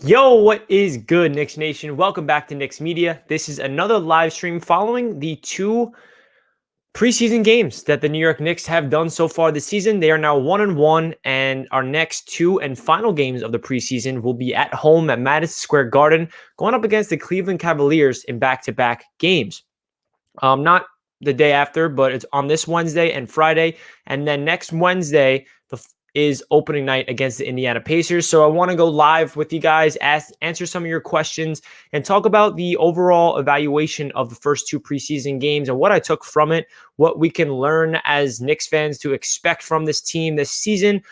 Yo, what is good, Knicks Nation? Welcome back to Knicks Media. This is another live stream following the two preseason games that the New York Knicks have done so far this season. They are now 1-1, and our next two and final games of the preseason will be at home at Madison Square Garden, going up against the Cleveland Cavaliers in back-to-back games. Not the day after, but it's on this Wednesday and Friday, and then next Wednesday is opening night against the Indiana Pacers. So I want to go live with you guys, answer some of your questions, and talk about the overall evaluation of the first two preseason games and what I took from it, what we can learn as Knicks fans to expect from this team this season.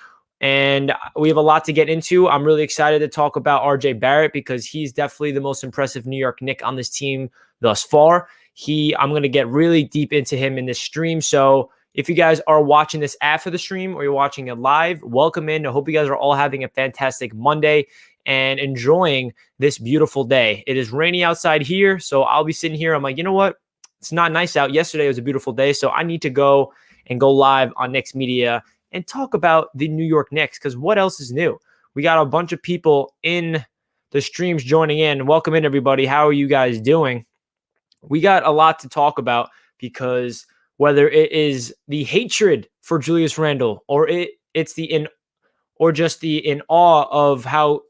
And we have a lot to get into. I'm really excited to talk about RJ Barrett because he's definitely the most impressive New York Knick on this team thus far. I'm going to get really deep into him in this stream. So if you guys are watching this after the stream or you're watching it live, welcome in. I hope you guys are all having a fantastic Monday and enjoying this beautiful day. It is rainy outside here, so I'll be sitting here. I'm like, you know what? It's not nice out. Yesterday was a beautiful day, so I need to go live on Knicks Media and talk about the New York Knicks because what else is new? We got a bunch of people in the streams joining in. Welcome in, everybody. How are you guys doing? We got a lot to talk about because whether it is the hatred for Julius Randle or it's just the in awe of how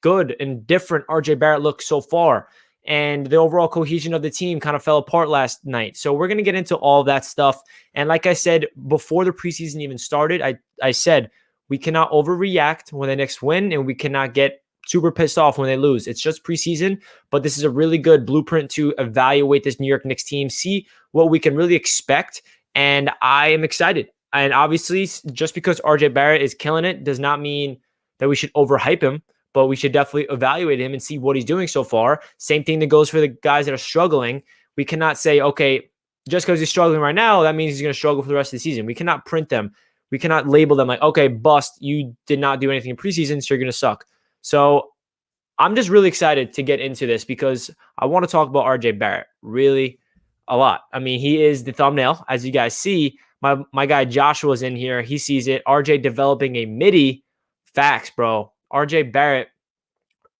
good and different RJ Barrett looks so far, and the overall cohesion of the team kind of fell apart last night. So we're going to get into all that stuff. And like I said, before the preseason even started, I said we cannot overreact when the Knicks win, and we cannot get super pissed off when they lose. It's just preseason, but this is a really good blueprint to evaluate this New York Knicks team, see what we can really expect, and I am excited. And obviously, just because RJ Barrett is killing it does not mean that we should overhype him, but we should definitely evaluate him and see what he's doing so far. Same thing that goes for the guys that are struggling. We cannot say, okay, just because he's struggling right now, that means he's going to struggle for the rest of the season. We cannot print them. We cannot label them like, okay, bust, you did not do anything in preseason, so you're going to suck. So I'm just really excited to get into this because I want to talk about RJ Barrett really a lot. I mean, he is the thumbnail, as you guys see. My guy Joshua's in here. He sees it. RJ developing a midi. Facts, bro. RJ Barrett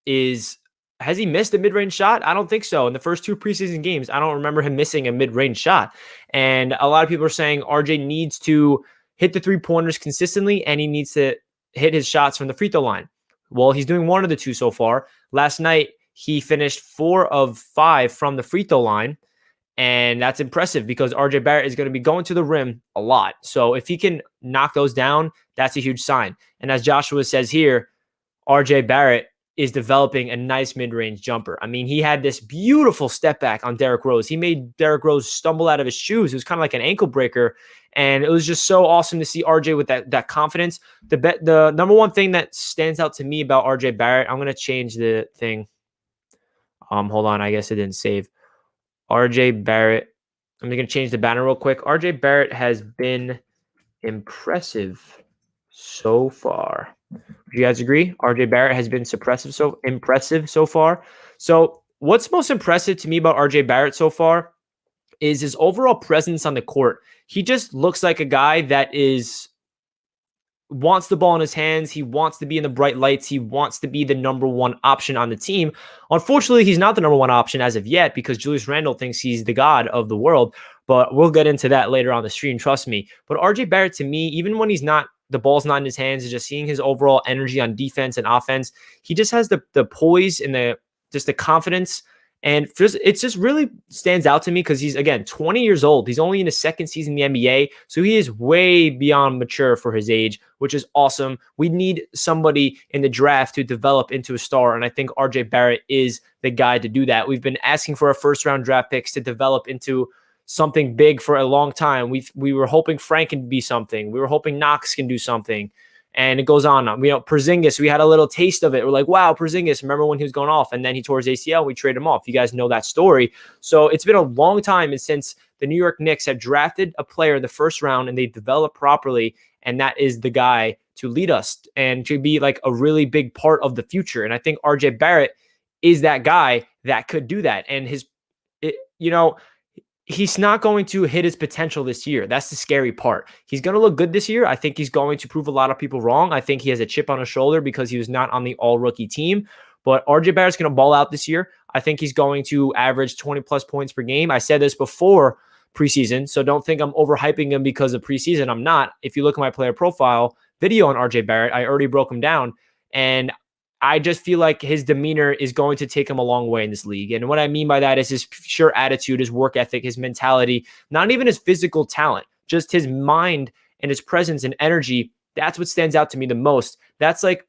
has he missed a mid-range shot? I don't think so. In the first two preseason games, I don't remember him missing a mid-range shot. And a lot of people are saying RJ needs to hit the three-pointers consistently, and he needs to hit his shots from the free throw line. Well, he's doing one of the two so far. Last night, he finished 4 of 5 from the free throw line, and that's impressive because RJ Barrett is going to be going to the rim a lot. So if he can knock those down, that's a huge sign. And as Joshua says here, RJ Barrett is developing a nice mid-range jumper. I mean, he had this beautiful step back on Derrick Rose. He made Derrick Rose stumble out of his shoes. It was kind of like an ankle breaker. And it was just so awesome to see RJ with that confidence. The number one thing that stands out to me about RJ Barrett, I'm going to change the thing. Hold on. I guess it didn't save. RJ Barrett. I'm going to change the banner real quick. RJ Barrett has been impressive so far. Do you guys agree? RJ Barrett has been impressive so far. So what's most impressive to me about RJ Barrett so far is his overall presence on the court. He just looks like a guy that wants the ball in his hands. He wants to be in the bright lights. He wants to be the number one option on the team. Unfortunately, he's not the number one option as of yet because Julius Randle thinks he's the god of the world. But we'll get into that later on the stream, trust me. But RJ Barrett, to me, even when the ball's not in his hands, is just seeing his overall energy on defense and offense. He just has the poise and the confidence. And it just really stands out to me because he's, again, 20 years old. He's only in his second season in the NBA, so he is way beyond mature for his age, which is awesome. We need somebody in the draft to develop into a star, and I think RJ Barrett is the guy to do that. We've been asking for our first-round draft picks to develop into something big for a long time. We were hoping Frank can be something. We were hoping Knox can do something. And it goes on. Porzingis, we had a little taste of it. We're like, wow, Porzingis, remember when he was going off? And then he tore his ACL. We traded him off. You guys know that story. So it's been a long time since the New York Knicks have drafted a player in the first round and they develop properly. And that is the guy to lead us and to be like a really big part of the future. And I think RJ Barrett is that guy that could do that. And he's not going to hit his potential this year. That's the scary part. He's going to look good this year. I think he's going to prove a lot of people wrong. I think he has a chip on his shoulder because he was not on the all-rookie team. But RJ Barrett's going to ball out this year. I think he's going to average 20 plus points per game. I said this before preseason, so don't think I'm overhyping him because of preseason. I'm not. If you look at my player profile video on RJ Barrett, I already broke him down, and I just feel like his demeanor is going to take him a long way in this league. And what I mean by that is his sheer attitude, his work ethic, his mentality, not even his physical talent, just his mind and his presence and energy. That's what stands out to me the most. That's like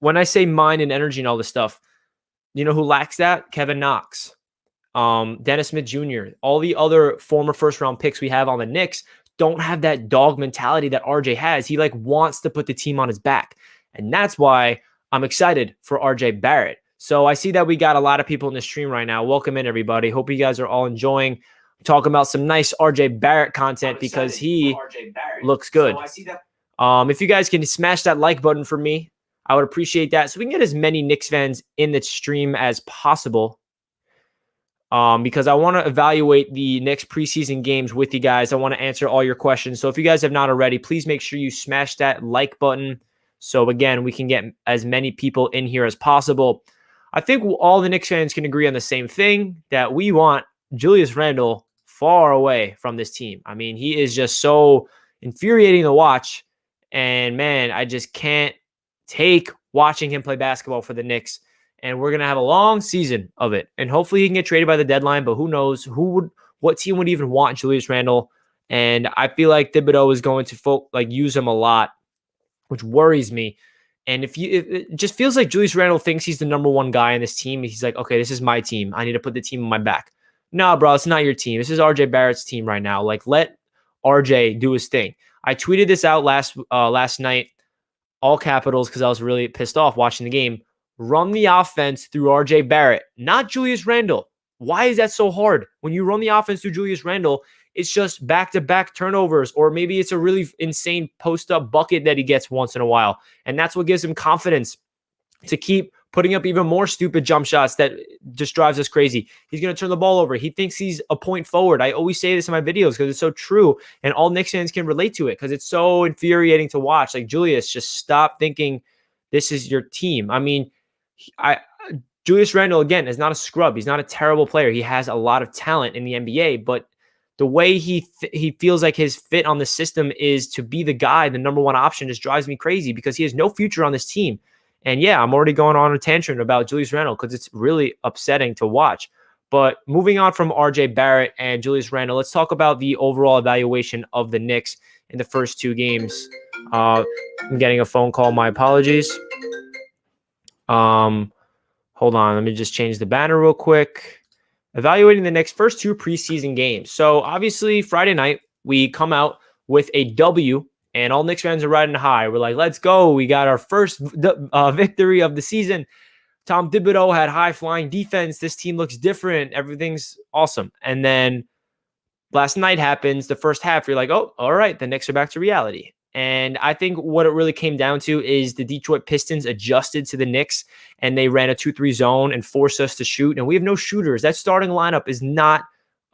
when I say mind and energy and all this stuff, you know who lacks that? Kevin Knox, Dennis Smith Jr., all the other former first-round picks we have on the Knicks don't have that dog mentality that RJ has. He like wants to put the team on his back. And that's why I'm excited for RJ Barrett. So I see that we got a lot of people in the stream right now. Welcome in, everybody. Hope you guys are all enjoying talking about some nice RJ Barrett content because he looks good. So I see that. If you guys can smash that like button for me, I would appreciate that so we can get as many Knicks fans in the stream as possible. Because I want to evaluate the Knicks preseason games with you guys. I want to answer all your questions. So if you guys have not already, please make sure you smash that like button. So again, we can get as many people in here as possible. I think all the Knicks fans can agree on the same thing, that we want Julius Randle far away from this team. I mean, he is just so infuriating to watch. And man, I just can't take watching him play basketball for the Knicks. And we're going to have a long season of it. And hopefully he can get traded by the deadline, but who knows what team would even want Julius Randle. And I feel like Thibodeau is going to use him a lot, which worries me. And it just feels like Julius Randle thinks he's the number one guy on this team. He's like, okay, this is my team. I need to put the team on my back. No, bro, it's not your team. This is RJ Barrett's team right now. Like, let RJ do his thing. I tweeted this out last night, all capitals, because I was really pissed off watching the game. Run the offense through RJ Barrett, not Julius Randle. Why is that so hard? When you run the offense through Julius Randle, it's just back-to-back turnovers, or maybe it's a really insane post-up bucket that he gets once in a while. And that's what gives him confidence to keep putting up even more stupid jump shots that just drives us crazy. He's going to turn the ball over. He thinks he's a point forward. I always say this in my videos because it's so true, and all Knicks fans can relate to it because it's so infuriating to watch. Like, Julius, just stop thinking this is your team. I mean, Julius Randle, again, is not a scrub. He's not a terrible player. He has a lot of talent in the NBA, but the way he feels like his fit on the system is to be the guy, the number one option, just drives me crazy because he has no future on this team. And yeah, I'm already going on a tangent about Julius Randle because it's really upsetting to watch. But moving on from RJ Barrett and Julius Randle, let's talk about the overall evaluation of the Knicks in the first two games. I'm getting a phone call. My apologies. Hold on. Let me just change the banner real quick. Evaluating the Knicks' first two preseason games. So obviously Friday night, we come out with a W, and all Knicks fans are riding high. We're like, let's go. We got our first victory of the season. Tom Thibodeau had high-flying defense. This team looks different. Everything's awesome. And then last night happens, the first half, you're like, oh, all right, the Knicks are back to reality. And I think what it really came down to is the Detroit Pistons adjusted to the Knicks, and they ran a 2-3 zone and forced us to shoot. And we have no shooters. That starting lineup is not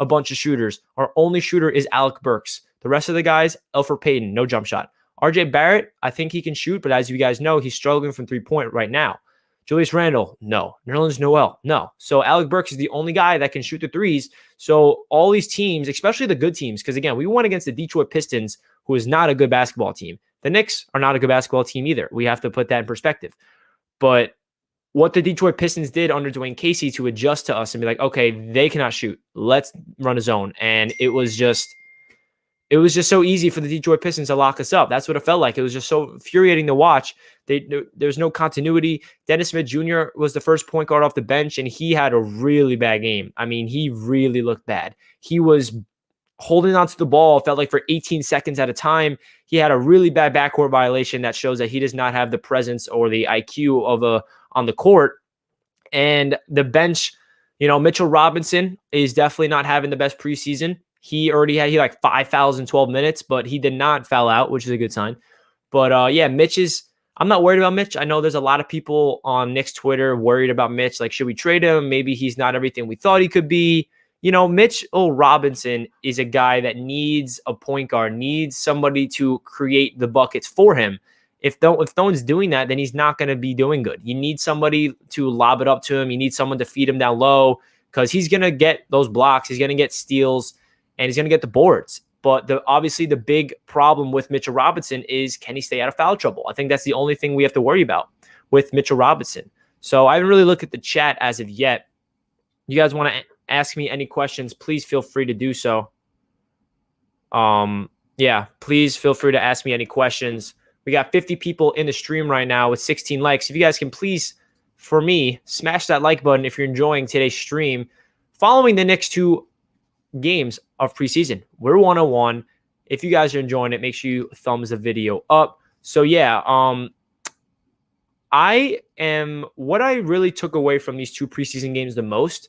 a bunch of shooters. Our only shooter is Alec Burks. The rest of the guys, Elfrid Payton, no jump shot. RJ Barrett, I think he can shoot, but as you guys know, he's struggling from three-point right now. Julius Randle, no. Nerlens Noel, no. So Alec Burks is the only guy that can shoot the threes. So all these teams, especially the good teams, because again, we won against the Detroit Pistons, who is not a good basketball team. The Knicks are not a good basketball team either. We have to put that in perspective. But what the Detroit Pistons did under Dwayne Casey to adjust to us and be like, okay, they cannot shoot. Let's run a zone. And it was just so easy for the Detroit Pistons to lock us up. That's what it felt like. It was just so infuriating to watch. There's no continuity. Dennis Smith Jr. was the first point guard off the bench, and he had a really bad game. I mean, he really looked bad. He was holding onto the ball, felt like for 18 seconds at a time. He had a really bad backcourt violation that shows that he does not have the presence or the IQ of on the court. And the bench, Mitchell Robinson is definitely not having the best preseason. He like 5 fouls in 12 minutes, but he did not foul out, which is a good sign. But I'm not worried about Mitch. I know there's a lot of people on Knicks Twitter worried about Mitch. Like, should we trade him? Maybe he's not everything we thought he could be. Mitchell Robinson is a guy that needs a point guard, needs somebody to create the buckets for him. If no one's doing that, then he's not going to be doing good. You need somebody to lob it up to him. You need someone to feed him down low because he's going to get those blocks. He's going to get steals, and he's going to get the boards. But obviously the big problem with Mitchell Robinson is, can he stay out of foul trouble? I think that's the only thing we have to worry about with Mitchell Robinson. So I haven't really looked at the chat as of yet. You guys want to ask me any questions, please feel free to do so. Yeah, please feel free to ask me any questions. We got 50 people in the stream right now with 16 likes. If you guys can please, for me, smash that like button if you're enjoying today's stream. Following the next 2 games of preseason, we're 1-1. If you guys are enjoying it, make sure you thumbs the video up. So yeah, what I really took away from these 2 preseason games the most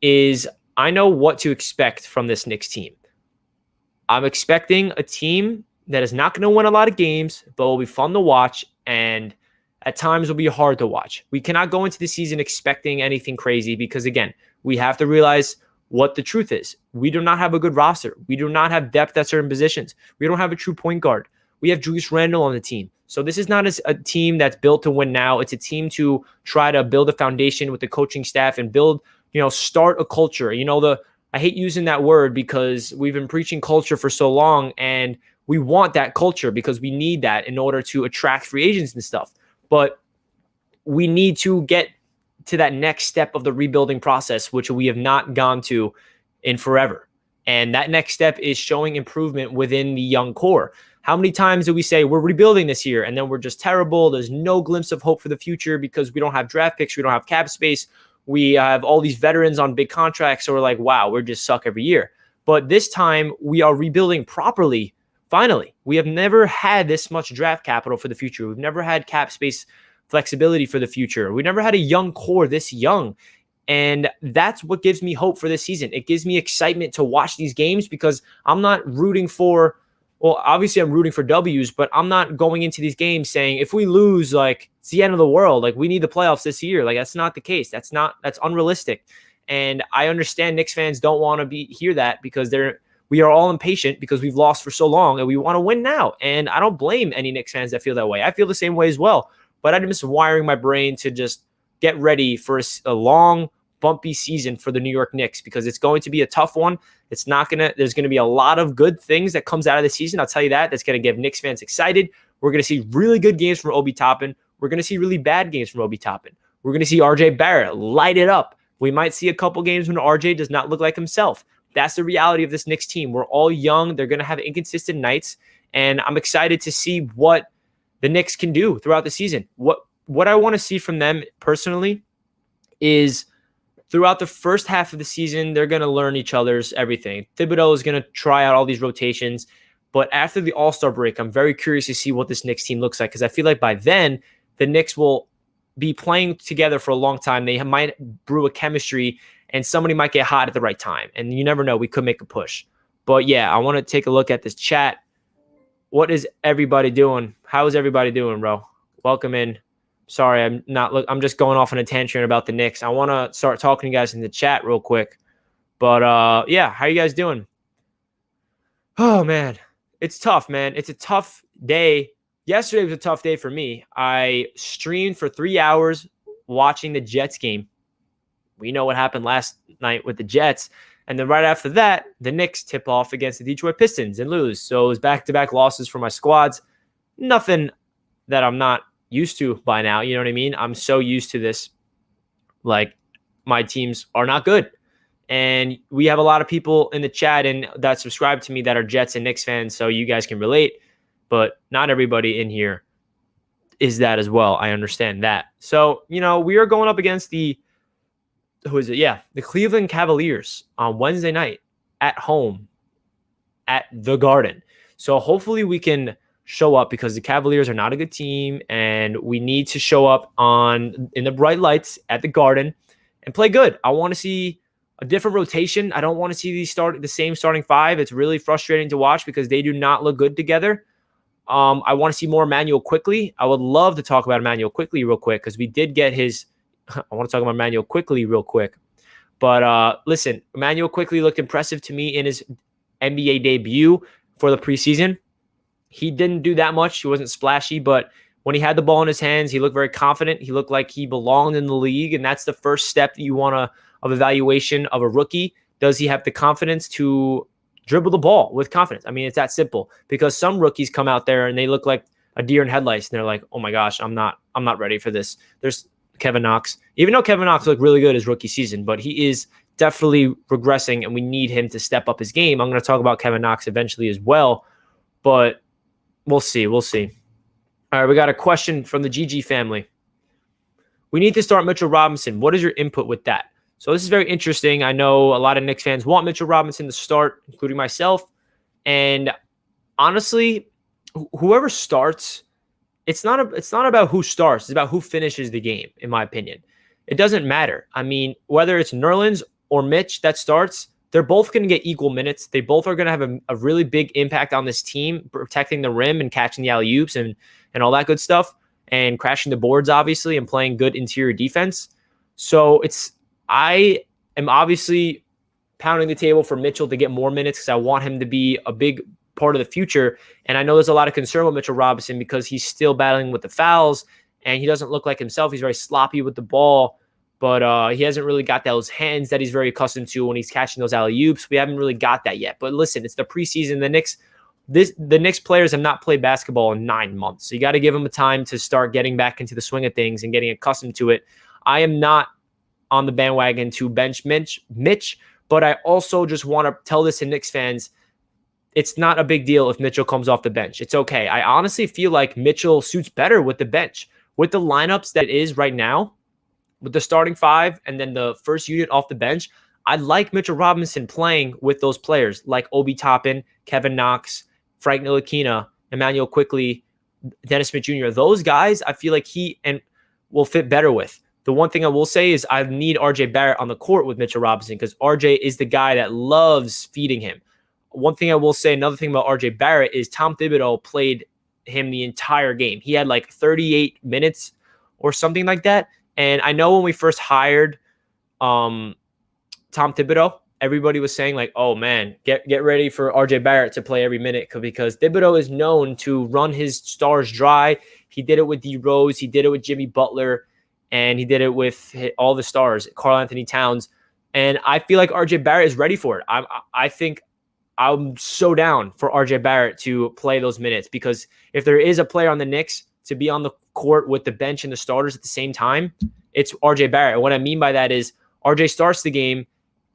is I know what to expect from this Knicks team. I'm expecting a team that is not going to win a lot of games, but will be fun to watch, and at times will be hard to watch. We cannot go into the season expecting anything crazy because, again, we have to realize what the truth is. We do not have a good roster. We do not have depth at certain positions. We don't have a true point guard. We have Julius Randle on the team. So this is not a team that's built to win now. It's a team to try to build a foundation with the coaching staff and build, start a culture. I hate using that word because we've been preaching culture for so long, and we want that culture because we need that in order to attract free agents and stuff. But we need to get to that next step of the rebuilding process, which we have not gone to in forever. And that next step is showing improvement within the young core. How many times do we say we're rebuilding this year and then we're just terrible? There's no glimpse of hope for the future because we don't have draft picks. We don't have cap space. We have all these veterans on big contracts. So we're like, wow, we're just suck every year. But this time we are rebuilding properly. Finally, we have never had this much draft capital for the future. We've never had cap space flexibility for the future. We never had a young core this young. And that's what gives me hope for this season. It gives me excitement to watch these games because I'm not rooting for, well, obviously I'm rooting for W's, but I'm not going into these games saying if we lose, like, it's the end of the world. Like, we need the playoffs this year. Like, that's not the case. That's unrealistic. And I understand Knicks fans don't want to hear that because we are all impatient because we've lost for so long and we want to win now. And I don't blame any Knicks fans that feel that way. I feel the same way as well. But I'm just wiring my brain to just get ready for a long, bumpy season for the New York Knicks because it's going to be a tough one. There's going to be a lot of good things that comes out of the season. I'll tell you that. That's going to get Knicks fans excited. We're going to see really good games from Obi Toppin. We're going to see really bad games from Obi Toppin. We're going to see RJ Barrett light it up. We might see a couple games when RJ does not look like himself. That's the reality of this Knicks team. We're all young. They're going to have inconsistent nights, and I'm excited to see what the Knicks can do throughout the season. What I want to see from them personally is throughout the first half of the season, they're going to learn each other's everything. Thibodeau is going to try out all these rotations, but after the All-Star break, I'm very curious to see what this Knicks team looks like because I feel like by then the Knicks will be playing together for a long time. They might brew a chemistry, and somebody might get hot at the right time. And you never know. We could make a push. But, yeah, I want to take a look at this chat. What is everybody doing? How is everybody doing, bro? Welcome in. Sorry, I'm just going off on a tangent about the Knicks. I want to start talking to you guys in the chat real quick. But, yeah, how you guys doing? Oh, man. It's tough, man. It's a tough day. Yesterday was a tough day for me. I streamed for 3 hours watching the Jets game. We know what happened last night with the Jets. And then right after that, the Knicks tip off against the Detroit Pistons and lose. So it was back-to-back losses for my squads. Nothing that I'm not used to by now. You know what I mean? I'm so used to this. Like, my teams are not good. And we have a lot of people in the chat and that subscribe to me that are Jets and Knicks fans, so you guys can relate. But not everybody in here is that as well. I understand that. So, we are going up against the Cleveland Cavaliers on Wednesday night at home at the Garden. So hopefully we can show up because the Cavaliers are not a good team and we need to show up in the bright lights at the Garden and play good. I want to see a different rotation. I don't want to see the same starting five. It's really frustrating to watch because they do not look good together. I want to see more Emmanuel Quickley. I would love to talk about Emmanuel Quickley real quick because we did get his I want to talk about Emmanuel Quickley real quick. But listen, Emmanuel Quickley looked impressive to me in his NBA debut for the preseason. He didn't do that much. He wasn't splashy, but when he had the ball in his hands, he looked very confident. He looked like he belonged in the league, and that's the first step that you want of evaluation of a rookie. Does he have the confidence to dribble the ball with confidence? I mean, it's that simple, because some rookies come out there and they look like a deer in headlights, and they're like, oh my gosh, I'm not ready for this. There's Kevin Knox. Even though Kevin Knox looked really good his rookie season, but he is definitely regressing, and we need him to step up his game. I'm going to talk about Kevin Knox eventually as well, but we'll see. We'll see. All right, we got a question from the GG family. We need to start Mitchell Robinson. What is your input with that? So this is very interesting. I know a lot of Knicks fans want Mitchell Robinson to start, including myself. And honestly, whoever starts, it's not about who starts. It's about who finishes the game, in my opinion. It doesn't matter. I mean, whether it's Nerlens or Mitch that starts, they're both going to get equal minutes. They both are going to have a really big impact on this team, protecting the rim and catching the alley-oops and all that good stuff, and crashing the boards, obviously, and playing good interior defense. So I am obviously pounding the table for Mitchell to get more minutes because I want him to be a big part of the future. And I know there's a lot of concern with Mitchell Robinson because he's still battling with the fouls and he doesn't look like himself. He's very sloppy with the ball, but he hasn't really got those hands that he's very accustomed to when he's catching those alley-oops. We haven't really got that yet. But listen, it's the preseason. The Knicks players have not played basketball in 9 months. So you got to give them a time to start getting back into the swing of things and getting accustomed to it. I am not on the bandwagon to bench Mitch, but I also just want to tell this to Knicks fans. It's not a big deal if Mitchell comes off the bench. It's okay. I honestly feel like Mitchell suits better with the bench. With the lineups that it is right now, with the starting five and then the first unit off the bench, I like Mitchell Robinson playing with those players like Obi Toppin, Kevin Knox, Frank Nilikina, Emmanuel Quickly, Dennis Smith Jr. Those guys, I feel like he will fit better with. The one thing I will say is I need RJ Barrett on the court with Mitchell Robinson because RJ is the guy that loves feeding him. One thing I will say, another thing about RJ Barrett is Tom Thibodeau played him the entire game. He had like 38 minutes or something like that. And I know when we first hired Tom Thibodeau, everybody was saying like, oh man, get ready for RJ Barrett to play every minute because Thibodeau is known to run his stars dry. He did it with D Rose. He did it with Jimmy Butler. And he did it with all the stars, Karl Anthony Towns. And I feel like RJ Barrett is ready for it. I think I'm so down for RJ Barrett to play those minutes because if there is a player on the Knicks to be on the court with the bench and the starters at the same time, it's RJ Barrett. And what I mean by that is RJ starts the game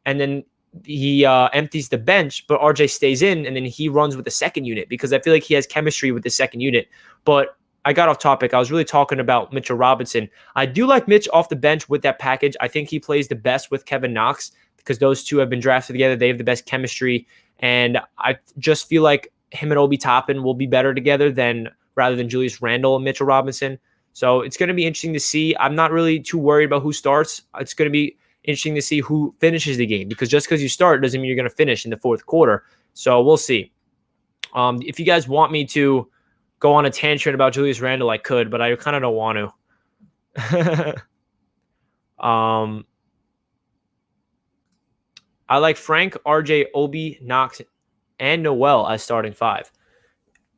and then he empties the bench, but RJ stays in and then he runs with the second unit because I feel like he has chemistry with the second unit. But I got off topic. I was really talking about Mitchell Robinson. I do like Mitch off the bench with that package. I think he plays the best with Kevin Knox because those two have been drafted together. They have the best chemistry. And I just feel like him and Obi Toppin will be better together rather than Julius Randle and Mitchell Robinson. So it's going to be interesting to see. I'm not really too worried about who starts. It's going to be interesting to see who finishes the game because just because you start doesn't mean you're going to finish in the fourth quarter. So we'll see. If you guys want me to go on a tangent about Julius Randle, I could, but I kind of don't want to. I like Frank, RJ, Obi, Knox, and Noel as starting five.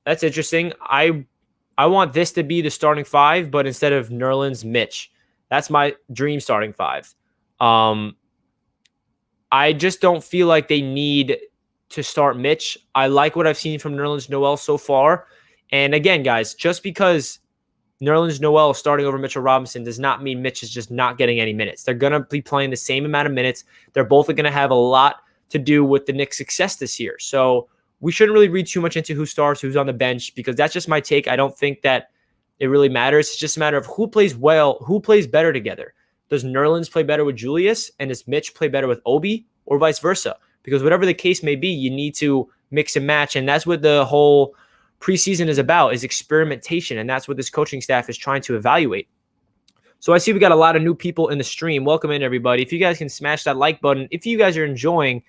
That's interesting. I want this to be the starting five, but instead of Nerlens, Mitch. That's my dream starting five. I just don't feel like they need to start Mitch. I like what I've seen from Nerlens Noel so far. And again, guys, just because Nerlens Noel is starting over Mitchell Robinson does not mean Mitch is just not getting any minutes. They're going to be playing the same amount of minutes. They're both going to have a lot to do with the Knicks' success this year. So we shouldn't really read too much into who starts, who's on the bench, because that's just my take. I don't think that it really matters. It's just a matter of who plays well, who plays better together. Does Nerlens play better with Julius, and does Mitch play better with Obi, or vice versa? Because whatever the case may be, you need to mix and match, and that's what the whole preseason is about, is experimentation, and that's what this coaching staff is trying to evaluate. So I see we got a lot of new people in the stream. Welcome in, everybody. If you guys can smash that like button, if you guys are enjoying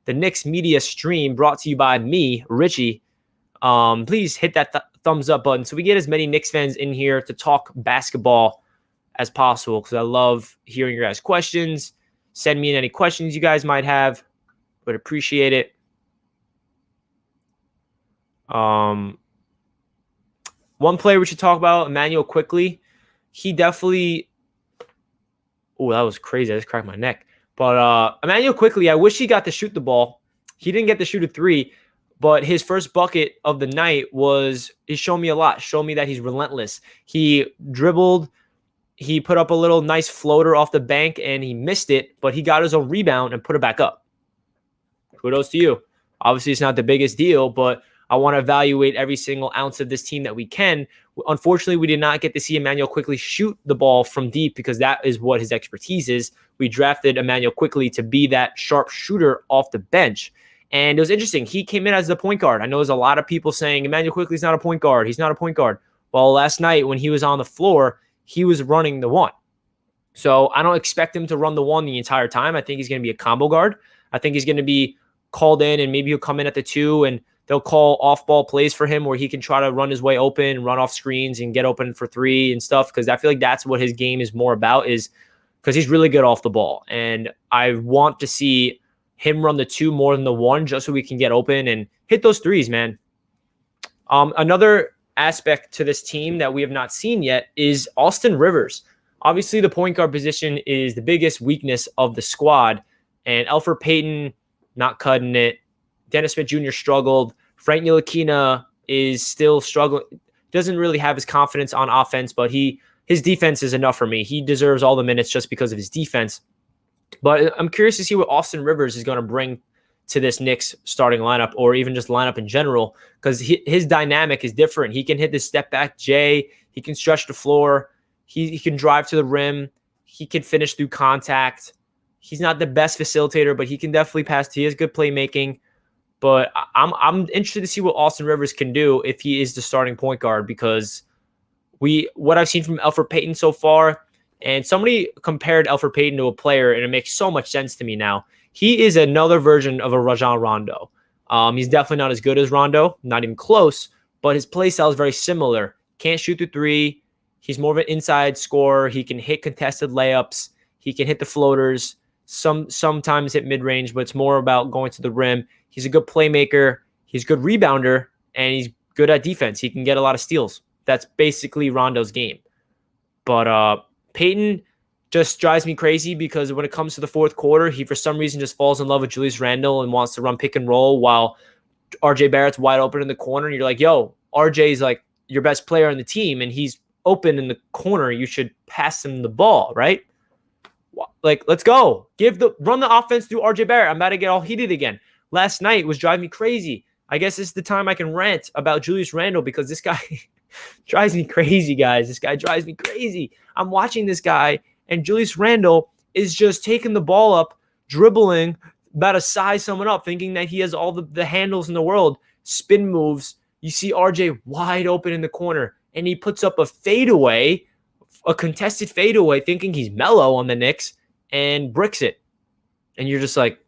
the Knicks Media stream brought to you by me, Richie, please hit that thumbs up button so we get as many Knicks fans in here to talk basketball as possible, because I love hearing your guys' questions. Send me in any questions you guys might have. Would appreciate it. One player we should talk about, Emmanuel Quickly. He definitely – oh, that was crazy. I just cracked my neck. But Emmanuel Quickly, I wish he got to shoot the ball. He didn't get to shoot a three, but his first bucket of the night he showed me a lot. Showed me that he's relentless. He dribbled. He put up a little nice floater off the bank, and he missed it, but he got his own rebound and put it back up. Kudos to you. Obviously, it's not the biggest deal, but I want to evaluate every single ounce of this team that we can. Unfortunately, we did not get to see Emmanuel Quickly shoot the ball from deep because that is what his expertise is. We drafted Emmanuel Quickly to be that sharp shooter off the bench. And it was interesting. He came in as the point guard. I know there's a lot of people saying Emmanuel Quickly's not a point guard. He's not a point guard. Well, last night when he was on the floor, he was running the one. So I don't expect him to run the one the entire time. I think he's going to be a combo guard. I think he's going to be called in, and maybe he'll come in at the two, and they'll call off-ball plays for him where he can try to run his way open, run off screens, and get open for three and stuff, because I feel like that's what his game is more about, is because he's really good off the ball. And I want to see him run the two more than the one just so we can get open and hit those threes, man. Another aspect to this team that we have not seen yet is Austin Rivers. Obviously, the point guard position is the biggest weakness of the squad, and Elfrid Payton not cutting it. Dennis Smith Jr. struggled. Frank Nilikina is still struggling. Doesn't really have his confidence on offense, but his defense is enough for me. He deserves all the minutes just because of his defense. But I'm curious to see what Austin Rivers is going to bring to this Knicks starting lineup, or even just lineup in general, because his dynamic is different. He can hit the step back J. He can stretch the floor. He can drive to the rim. He can finish through contact. He's not the best facilitator, but he can definitely pass. He has good playmaking. But I'm interested to see what Austin Rivers can do if he is the starting point guard, because what I've seen from Elfrid Payton so far, and somebody compared Elfrid Payton to a player, and it makes so much sense to me now. He is another version of a Rajon Rondo. He's definitely not as good as Rondo, not even close, but his play style is very similar. Can't shoot the three. He's more of an inside scorer. He can hit contested layups. He can hit the floaters. Sometimes hit mid-range, but it's more about going to the rim. He's a good playmaker. He's a good rebounder, and he's good at defense. He can get a lot of steals. That's basically Rondo's game. But Payton just drives me crazy, because when it comes to the fourth quarter, he for some reason just falls in love with Julius Randle and wants to run pick and roll while RJ Barrett's wide open in the corner. And you're like, yo, RJ's like your best player on the team, and he's open in the corner. You should pass him the ball, right? Like, let's go. Run the offense through RJ Barrett. I'm about to get all heated again. Last night was driving me crazy. I guess this is the time I can rant about Julius Randle, because this guy drives me crazy, guys. This guy drives me crazy. I'm watching this guy, and Julius Randle is just taking the ball up, dribbling, about to size someone up, thinking that he has all the handles in the world, spin moves. You see RJ wide open in the corner, and he puts up a fadeaway, a contested fadeaway, thinking he's Melo on the Knicks, and bricks it. And you're just like,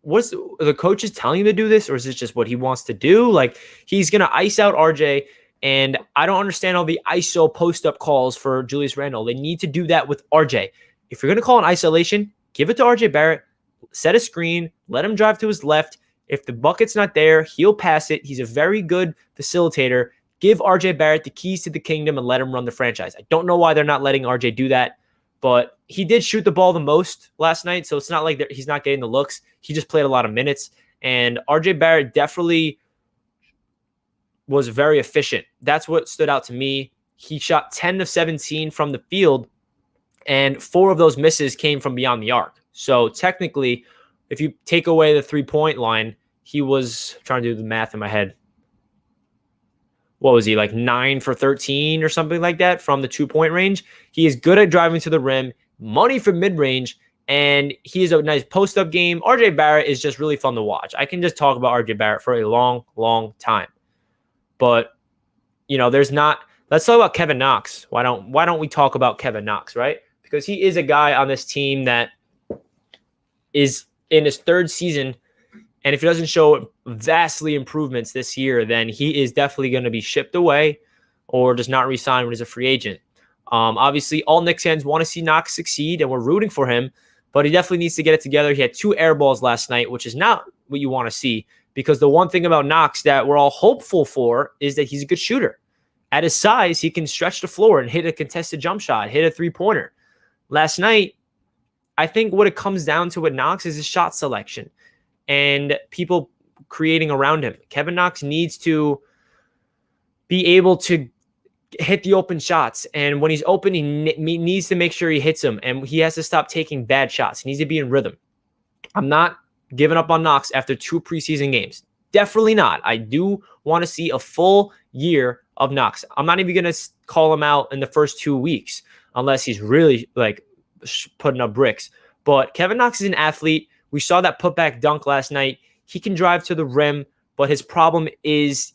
what's the coach is telling him to do this, or is this just what he wants to do? Like, he's going to ice out RJ, and I don't understand all the ISO post-up calls for Julius Randle. They need to do that with RJ. If you're going to call an isolation, give it to RJ Barrett, set a screen, let him drive to his left. If the bucket's not there, he'll pass it. He's a very good facilitator. Give RJ Barrett the keys to the kingdom and let him run the franchise. I don't know why they're not letting RJ do that, but he did shoot the ball the most last night, so it's not like he's not getting the looks. He just played a lot of minutes, and RJ Barrett definitely was very efficient. That's what stood out to me. He shot 10 of 17 from the field, and 4 of those misses came from beyond the arc. So technically, if you take away the three-point line, he was trying to do the math in my head. What was he, like 9 for 13 or something like that from the 2-point range? He is good at driving to the rim, money from mid-range, and he is a nice post-up game. RJ Barrett is just really fun to watch. I can just talk about RJ Barrett for a long, long time. But, there's not – let's talk about Kevin Knox. Why don't we talk about Kevin Knox, right? Because he is a guy on this team that is in his 3rd season, and if he doesn't show vastly improvements this year, then he is definitely going to be shipped away or just not re-signed when he's a free agent. Obviously, all Knicks fans want to see Knox succeed, and we're rooting for him, but he definitely needs to get it together. He had 2 air balls last night, which is not what you want to see, because the one thing about Knox that we're all hopeful for is that he's a good shooter. at his size, he can stretch the floor and hit a contested jump shot, hit a three-pointer. Last night, I think what it comes down to with Knox is his shot selection and people creating around him. Kevin Knox needs to be able to hit the open shots. And when he's open, he needs to make sure he hits them. And he has to stop taking bad shots. He needs to be in rhythm. I'm not giving up on Knox after 2 preseason games. Definitely not. I do want to see a full year of Knox. I'm not even going to call him out in the first 2 weeks unless he's really like putting up bricks. But Kevin Knox is an athlete. We saw that putback dunk last night. He can drive to the rim, but his problem is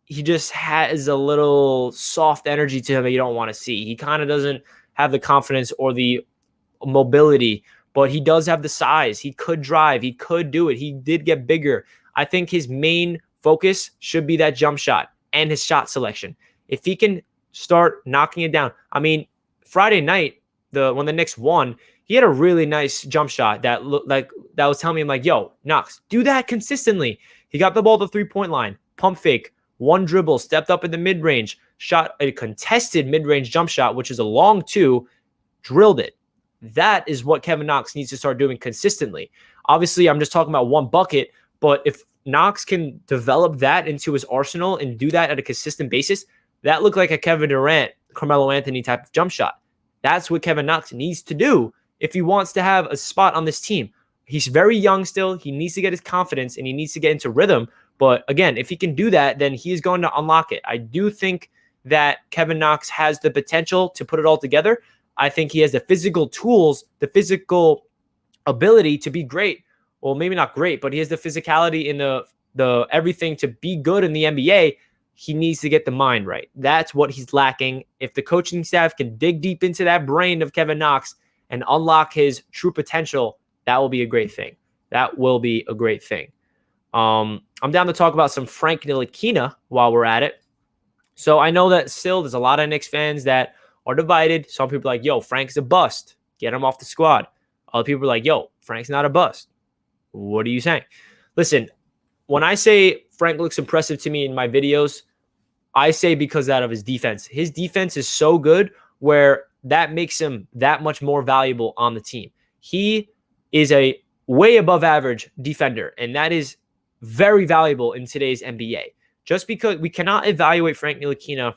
he just has a little soft energy to him that you don't want to see. He kind of doesn't have the confidence or the mobility, but he does have the size. He could drive. He could do it. He did get bigger. I think his main focus should be that jump shot and his shot selection. If he can start knocking it down. I mean, Friday night, when the Knicks won, he had a really nice jump shot that looked like that was telling me, like, yo, Knox, do that consistently. He got the ball to the 3-point line, pump fake, one dribble, stepped up in the mid-range, shot a contested mid-range jump shot, which is a long 2, drilled it. That is what Kevin Knox needs to start doing consistently. Obviously, I'm just talking about one bucket, but if Knox can develop that into his arsenal and do that at a consistent basis, that looked like a Kevin Durant, Carmelo Anthony type of jump shot. That's what Kevin Knox needs to do if he wants to have a spot on this team. He's very young still. He needs to get his confidence and he needs to get into rhythm. But again, if he can do that, then he is going to unlock it. I do think that Kevin Knox has the potential to put it all together. I think he has the physical tools, the physical ability to be great. Well, maybe not great, but he has the physicality and the everything to be good in the NBA. He needs to get the mind right. That's what he's lacking. If the coaching staff can dig deep into that brain of Kevin Knox and unlock his true potential, that will be a great thing. That will be a great thing. I'm down to talk about some Frank Nilikina while we're at it. So I know that still there's a lot of Knicks fans that are divided. Some people are like, yo, Frank's a bust. Get him off the squad. Other people are like, yo, Frank's not a bust. What are you saying? Listen, when I say Frank looks impressive to me in my videos, I say because out of his defense. His defense is so good where that makes him that much more valuable on the team. He is a way above average defender, and that is very valuable in today's NBA. Just because we cannot evaluate Frank Nilikina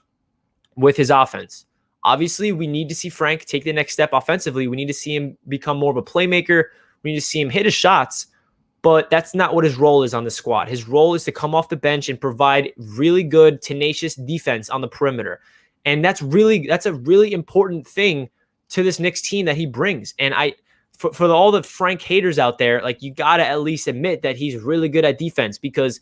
with his offense. Obviously, we need to see Frank take the next step offensively. We need to see him become more of a playmaker. We need to see him hit his shots, but that's not what his role is on the squad. His role is to come off the bench and provide really good, tenacious defense on the perimeter. And that's a really important thing to this Knicks team that he brings. And for all the Frank haters out there, like, you got to at least admit that he's really good at defense, because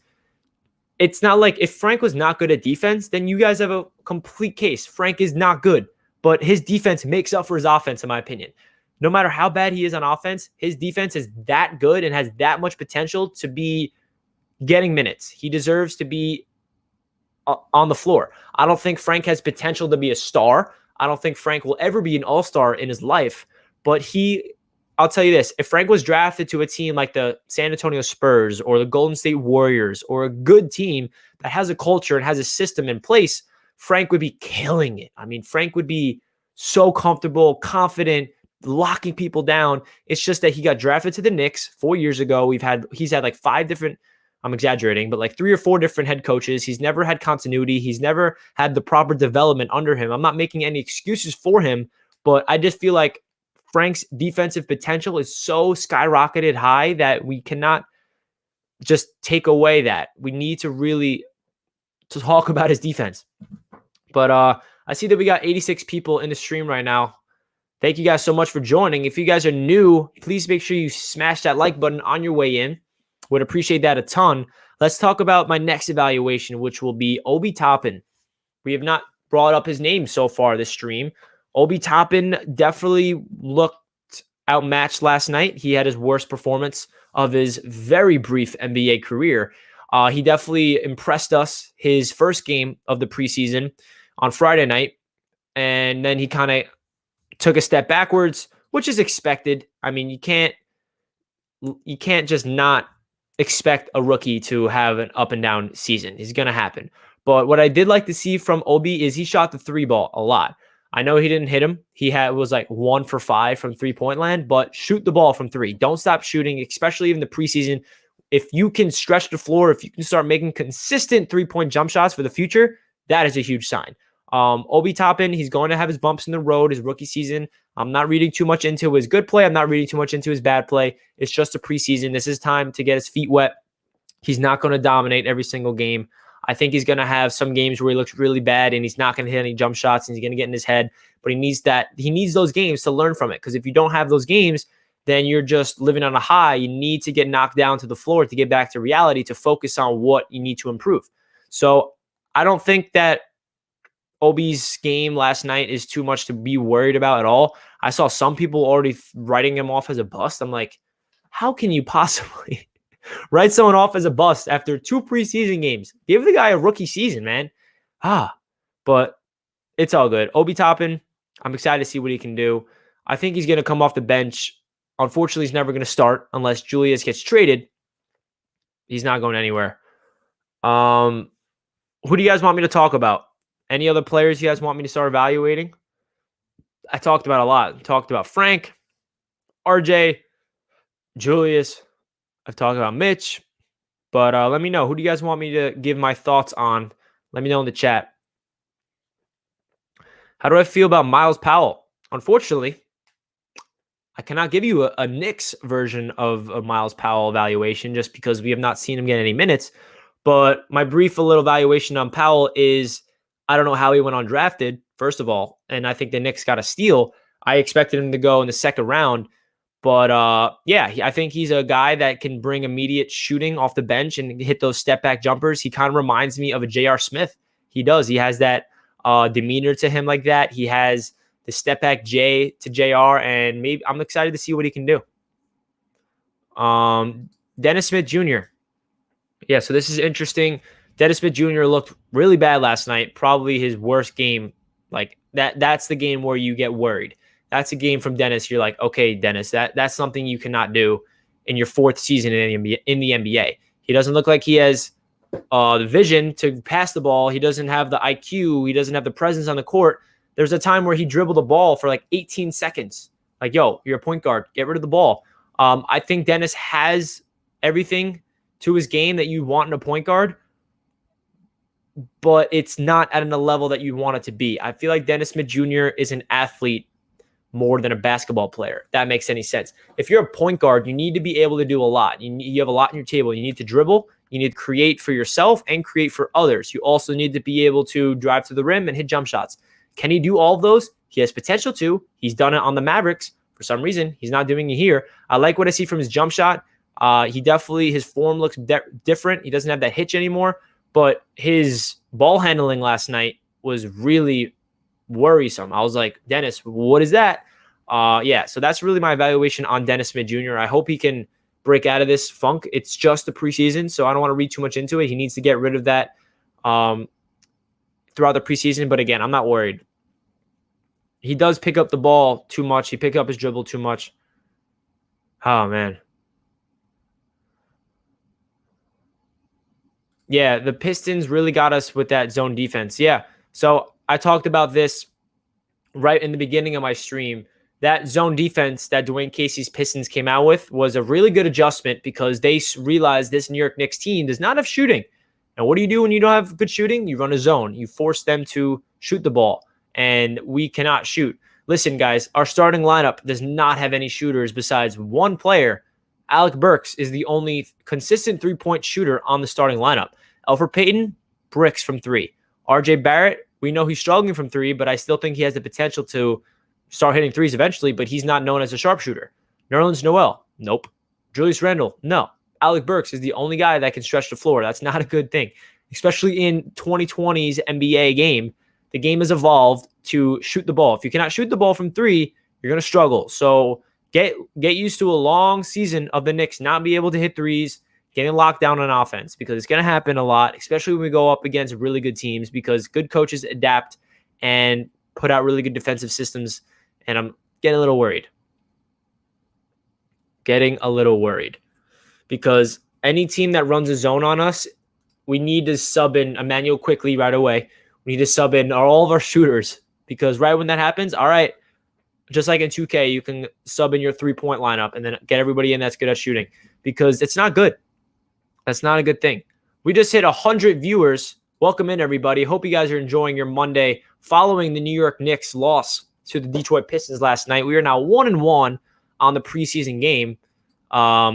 it's not like if Frank was not good at defense, then you guys have a complete case. Frank is not good, but his defense makes up for his offense, in my opinion. No matter how bad he is on offense, his defense is that good and has that much potential to be getting minutes. He deserves to be on the floor. I don't think Frank has potential to be a star. I don't think Frank will ever be an all-star in his life, but I'll tell you this, if Frank was drafted to a team like the San Antonio Spurs or the Golden State Warriors or a good team that has a culture and has a system in place, Frank would be killing it. I mean, Frank would be so comfortable, confident, locking people down. It's just that he got drafted to the Knicks 4 years ago. He's had like 5 different, I'm exaggerating, but like 3 or 4 different head coaches. He's never had continuity. He's never had the proper development under him. I'm not making any excuses for him, but I just feel like Frank's defensive potential is so skyrocketed high that we cannot just take away that. We need to really talk about his defense. But I see that we got 86 people in the stream right now. Thank you guys so much for joining. If you guys are new, please make sure you smash that like button on your way in. Would appreciate that a ton. Let's talk about my next evaluation, which will be Obi Toppin. We have not brought up his name so far this stream. Obi Toppin definitely looked outmatched last night. He had his worst performance of his very brief NBA career. He definitely impressed us his first game of the preseason on Friday night, and then he kind of took a step backwards, which is expected. I mean, you can't just not expect a rookie to have an up and down season. It's going to happen. But what I did like to see from Obi is he shot the three ball a lot. I know he didn't hit him. He was like 1 for 5 from 3-point land, but shoot the ball from three. Don't stop shooting, especially in the preseason. If you can stretch the floor, if you can start making consistent 3-point jump shots for the future, that is a huge sign. Obi Toppin, he's going to have his bumps in the road his rookie season. I'm not reading too much into his good play. I'm not reading too much into his bad play. It's just a preseason. This is time to get his feet wet. He's not going to dominate every single game. I think he's going to have some games where he looks really bad and he's not going to hit any jump shots and he's going to get in his head. But he needs those games to learn from it. Because if you don't have those games, then you're just living on a high. You need to get knocked down to the floor to get back to reality, to focus on what you need to improve. So I don't think that Obi's game last night is too much to be worried about at all. I saw some people already writing him off as a bust. I'm like, how can you possibly write someone off as a bust after 2 preseason games? Give the guy a rookie season, man. But it's all good. Obi Toppin, I'm excited to see what he can do. I think he's going to come off the bench. Unfortunately, he's never going to start unless Julius gets traded. He's not going anywhere. Who do you guys want me to talk about? Any other players you guys want me to start evaluating? I talked about a lot. I talked about Frank, RJ, Julius. I've talked about Mitch. But let me know. Who do you guys want me to give my thoughts on? Let me know in the chat. How do I feel about Miles Powell? Unfortunately, I cannot give you a Knicks version of a Miles Powell evaluation just because we have not seen him get any minutes. But my brief little evaluation on Powell is I don't know how he went undrafted, first of all, and I think the Knicks got a steal. I expected him to go in the second round. But, I think he's a guy that can bring immediate shooting off the bench and hit those step-back jumpers. He kind of reminds me of a J.R. Smith. He does. He has that demeanor to him like that. He has the step-back J to J.R., and maybe I'm excited to see what he can do. Dennis Smith Jr. Yeah, so this is interesting. Dennis Smith Jr. looked really bad last night, probably his worst game. Like, that's the game where you get worried. That's a game from Dennis. You're like, okay, Dennis, that's something you cannot do in your 4th season in the NBA. He doesn't look like he has the vision to pass the ball. He doesn't have the IQ. He doesn't have the presence on the court. There's a time where he dribbled the ball for like 18 seconds. Like, yo, you're a point guard. Get rid of the ball. I think Dennis has everything to his game that you want in a point guard, but it's not at a level that you want it to be. I feel like Dennis Smith Jr. is an athlete more than a basketball player. If that makes any sense. If you're a point guard, you need to be able to do a lot. You have a lot on your table. You need to dribble. You need to create for yourself and create for others. You also need to be able to drive to the rim and hit jump shots. Can he do all of those? He has potential to. He's done it on the Mavericks. For some reason, he's not doing it here. I like what I see from his jump shot. His form looks different. He doesn't have that hitch anymore, but his ball handling last night was really worrisome. I was like, Dennis, what is that? So that's really my evaluation on Dennis Smith Jr. I hope he can break out of this funk. It's just the preseason, so I don't want to read too much into it. He needs to get rid of that throughout the preseason, but again, I'm not worried. He does pick up the ball too much. He picked up his dribble too much. Oh, man. Yeah, the Pistons really got us with that zone defense. Yeah, so I talked about this right in the beginning of my stream. That zone defense that Dwayne Casey's Pistons came out with was a really good adjustment because they realized this New York Knicks team does not have shooting. And what do you do when you don't have good shooting? You run a zone. You force them to shoot the ball, and we cannot shoot. Listen, guys, our starting lineup does not have any shooters besides one player. Alec Burks is the only consistent three-point shooter on the starting lineup. Elfrid Payton, bricks from 3. RJ Barrett, we know he's struggling from 3, but I still think he has the potential to start hitting threes eventually, but he's not known as a sharpshooter. Nerlens Noel, nope. Julius Randle, no. Alec Burks is the only guy that can stretch the floor. That's not a good thing, especially in 2020's NBA game. The game has evolved to shoot the ball. If you cannot shoot the ball from 3, you're going to struggle. So get used to a long season of the Knicks not be able to hit threes, getting locked down on offense, because it's going to happen a lot, especially when we go up against really good teams, because good coaches adapt and put out really good defensive systems, and I'm getting a little worried. Because any team that runs a zone on us we need to sub in Emmanuel quickly right away. We need to sub in all of our shooters because right when that happens, all right, just like in 2K, you can sub in your 3-point lineup and then get everybody in that's good at shooting because it's not good. That's not a good thing. We just hit 100 viewers. Welcome in, everybody. Hope you guys are enjoying your Monday following the New York Knicks loss to the Detroit Pistons last night. We are now 1-1 on the preseason game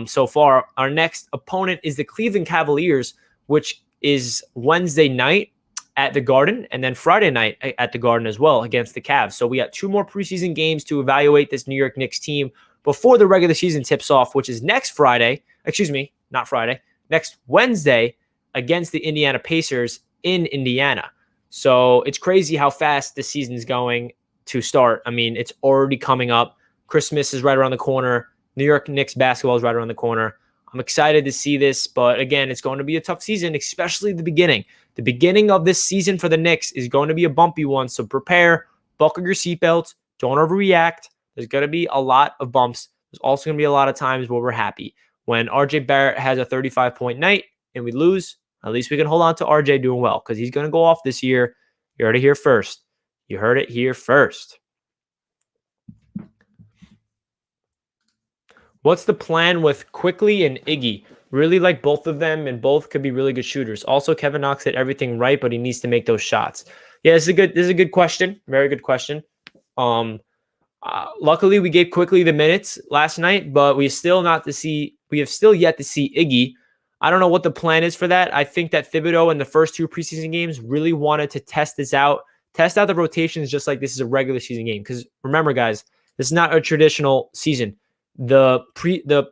so far. Our next opponent is the Cleveland Cavaliers, which is Wednesday night at the Garden and then Friday night at the Garden as well against the Cavs. So we got 2 more preseason games to evaluate this New York Knicks team before the regular season tips off, which is next Friday. Excuse me, not Friday. Next Wednesday against the Indiana Pacers in Indiana. So it's crazy how fast the season is going to start. I mean, it's already coming up. Christmas is right around the corner. New York Knicks basketball is right around the corner. I'm excited to see this, but again, it's going to be a tough season, especially the beginning. The beginning of this season for the Knicks is going to be a bumpy one, so prepare, buckle your seatbelts, don't overreact. There's going to be a lot of bumps. There's also going to be a lot of times where we're happy. When RJ Barrett has a 35-point night and we lose, at least we can hold on to RJ doing well because he's going to go off this year. You heard it here first. You heard it here first. What's the plan with Quickly and Iggy? Really like both of them, and both could be really good shooters. Also, Kevin Knox did everything right, but he needs to make those shots. Yeah, this is a good question. Very good question. Luckily, we gave Quickly the minutes last night, but we have still yet to see Iggy. I don't know what the plan is for that. I think that Thibodeau in the first 2 preseason games really wanted to test this out, test out the rotations just like this is a regular season game. Because remember, guys, this is not a traditional season. The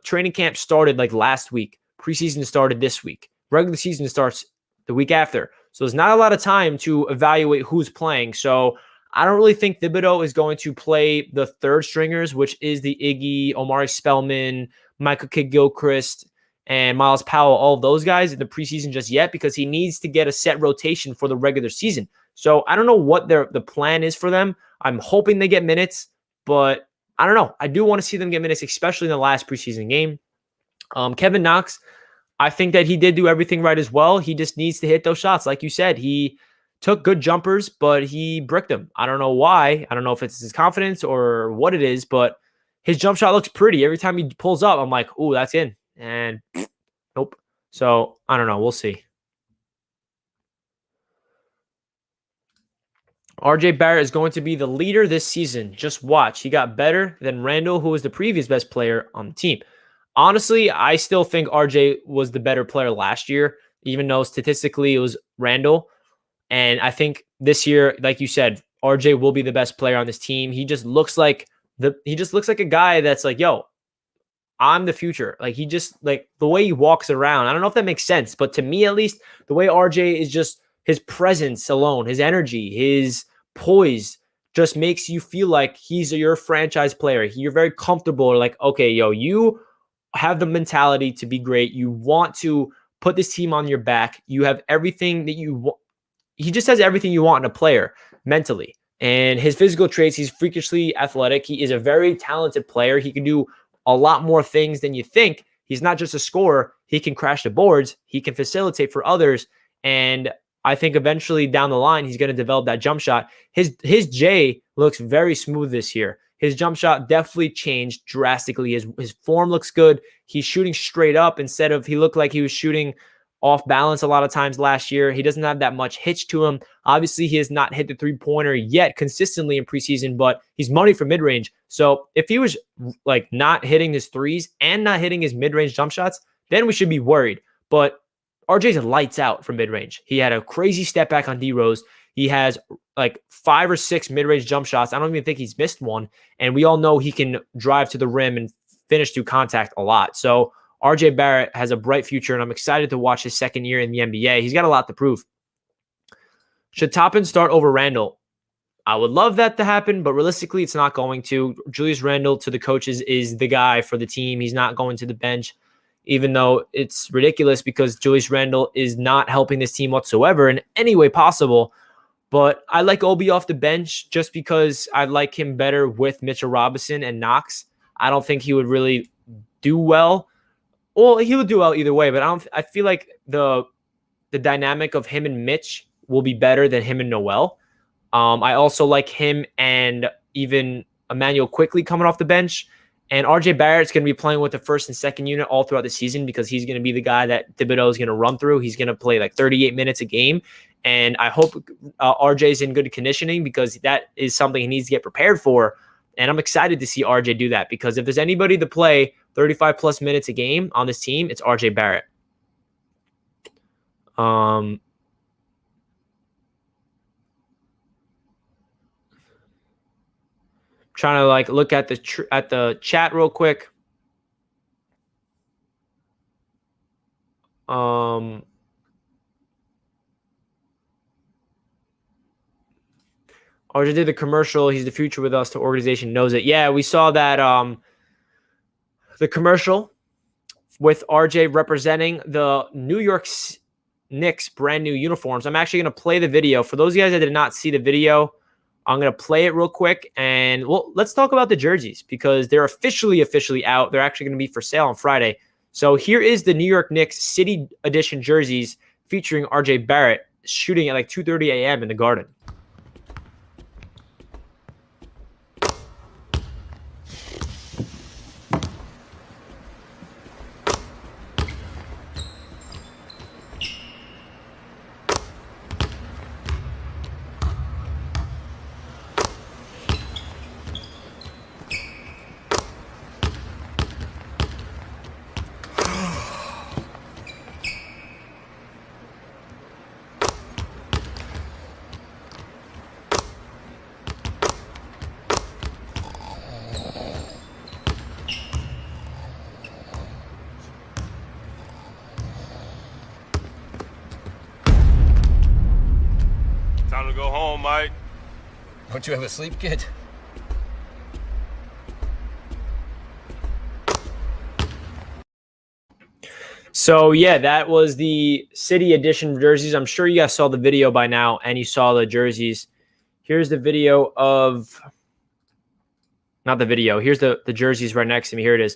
training camp started like last week. Preseason started this week. Regular season starts the week after. So there's not a lot of time to evaluate who's playing. So I don't really think Thibodeau is going to play the third stringers, which is the Iggy, Omari Spellman, Michael Kidd-Gilchrist, and Miles Powell, all of those guys in the preseason just yet because he needs to get a set rotation for the regular season. So I don't know what the plan is for them. I'm hoping they get minutes, but I don't know. I do want to see them get minutes, especially in the last preseason game. Kevin Knox, I think that he did do everything right as well. He just needs to hit those shots. Like you said, he took good jumpers, but he bricked them. I don't know why. I don't know if it's his confidence or what it is, but his jump shot looks pretty. Every time he pulls up, I'm like, ooh, that's in. And nope. So I don't know. We'll see. RJ Barrett is going to be the leader this season. Just watch. He got better than Randle, who was the previous best player on the team. Honestly, I still think RJ was the better player last year, even though statistically it was Randle. And I think this year, like you said, RJ will be the best player on this team. He just looks like a guy that's like, yo, I'm the future. Like he just like the way he walks around. I don't know if that makes sense, but to me at least, the way RJ is just his presence alone, his energy, his poise just makes you feel like he's your franchise player. You're very comfortable. Like, okay, yo, you have the mentality to be great. You want to put this team on your back. You have everything that you want. He just has everything you want in a player mentally. And his physical traits, he's freakishly athletic. He is a very talented player. He can do a lot more things than you think. He's not just a scorer. He can crash the boards. He can facilitate for others. And I think eventually down the line, he's going to develop that jump shot. His J looks very smooth this year. His jump shot definitely changed drastically. His form looks good. He's shooting straight up instead of he looked like he was shooting off balance a lot of times last year. He doesn't have that much hitch to him. Obviously, he has not hit the three-pointer yet consistently in preseason, but he's money for mid-range. So if he was like not hitting his threes and not hitting his mid-range jump shots, then we should be worried. But RJ's lights out from mid-range. He had a crazy step back on D-Rose. He has like 5 or 6 mid-range jump shots. I don't even think he's missed one. And we all know he can drive to the rim and finish through contact a lot. So RJ Barrett has a bright future, and I'm excited to watch his second year in the NBA. He's got a lot to prove. Should Toppin start over Randle? I would love that to happen, but realistically, it's not going to. Julius Randle to the coaches is the guy for the team. He's not going to the bench, even though it's ridiculous because Julius Randle is not helping this team whatsoever in any way possible. But I like Obi off the bench just because I like him better with Mitchell Robinson and Knox. I don't think he would really do well. Well, he would do well either way, but I feel like the the dynamic of him and Mitch will be better than him and Noel. I also like him and even Emmanuel Quickly coming off the bench. And RJ Barrett's going to be playing with the first and second unit all throughout the season because he's going to be the guy that Thibodeau is going to run through. He's going to play like 38 minutes a game. And I hope RJ's in good conditioning because that is something he needs to get prepared for. And I'm excited to see RJ do that because if there's anybody to play 35 plus minutes a game on this team, it's RJ Barrett. Trying to like look at the chat real quick. RJ did the commercial. He's the future with us. The organization knows it. Yeah, we saw that the commercial with RJ representing the New York Knicks brand new uniforms. I'm actually going to play the video. For those of you guys that did not see the video, I'm going to play it real quick. And well, let's talk about the jerseys because they're officially out. They're actually going to be for sale on Friday. So here is the New York Knicks City Edition jerseys featuring RJ Barrett shooting at like 2:30 a.m. in the Garden. Time to go home, Mike. Don't you have a sleep kit? So, yeah, that was the City Edition jerseys. I'm sure you guys saw the video by now and you saw the jerseys. Here's the video of – not the video. Here's the jerseys right next to me. Here it is.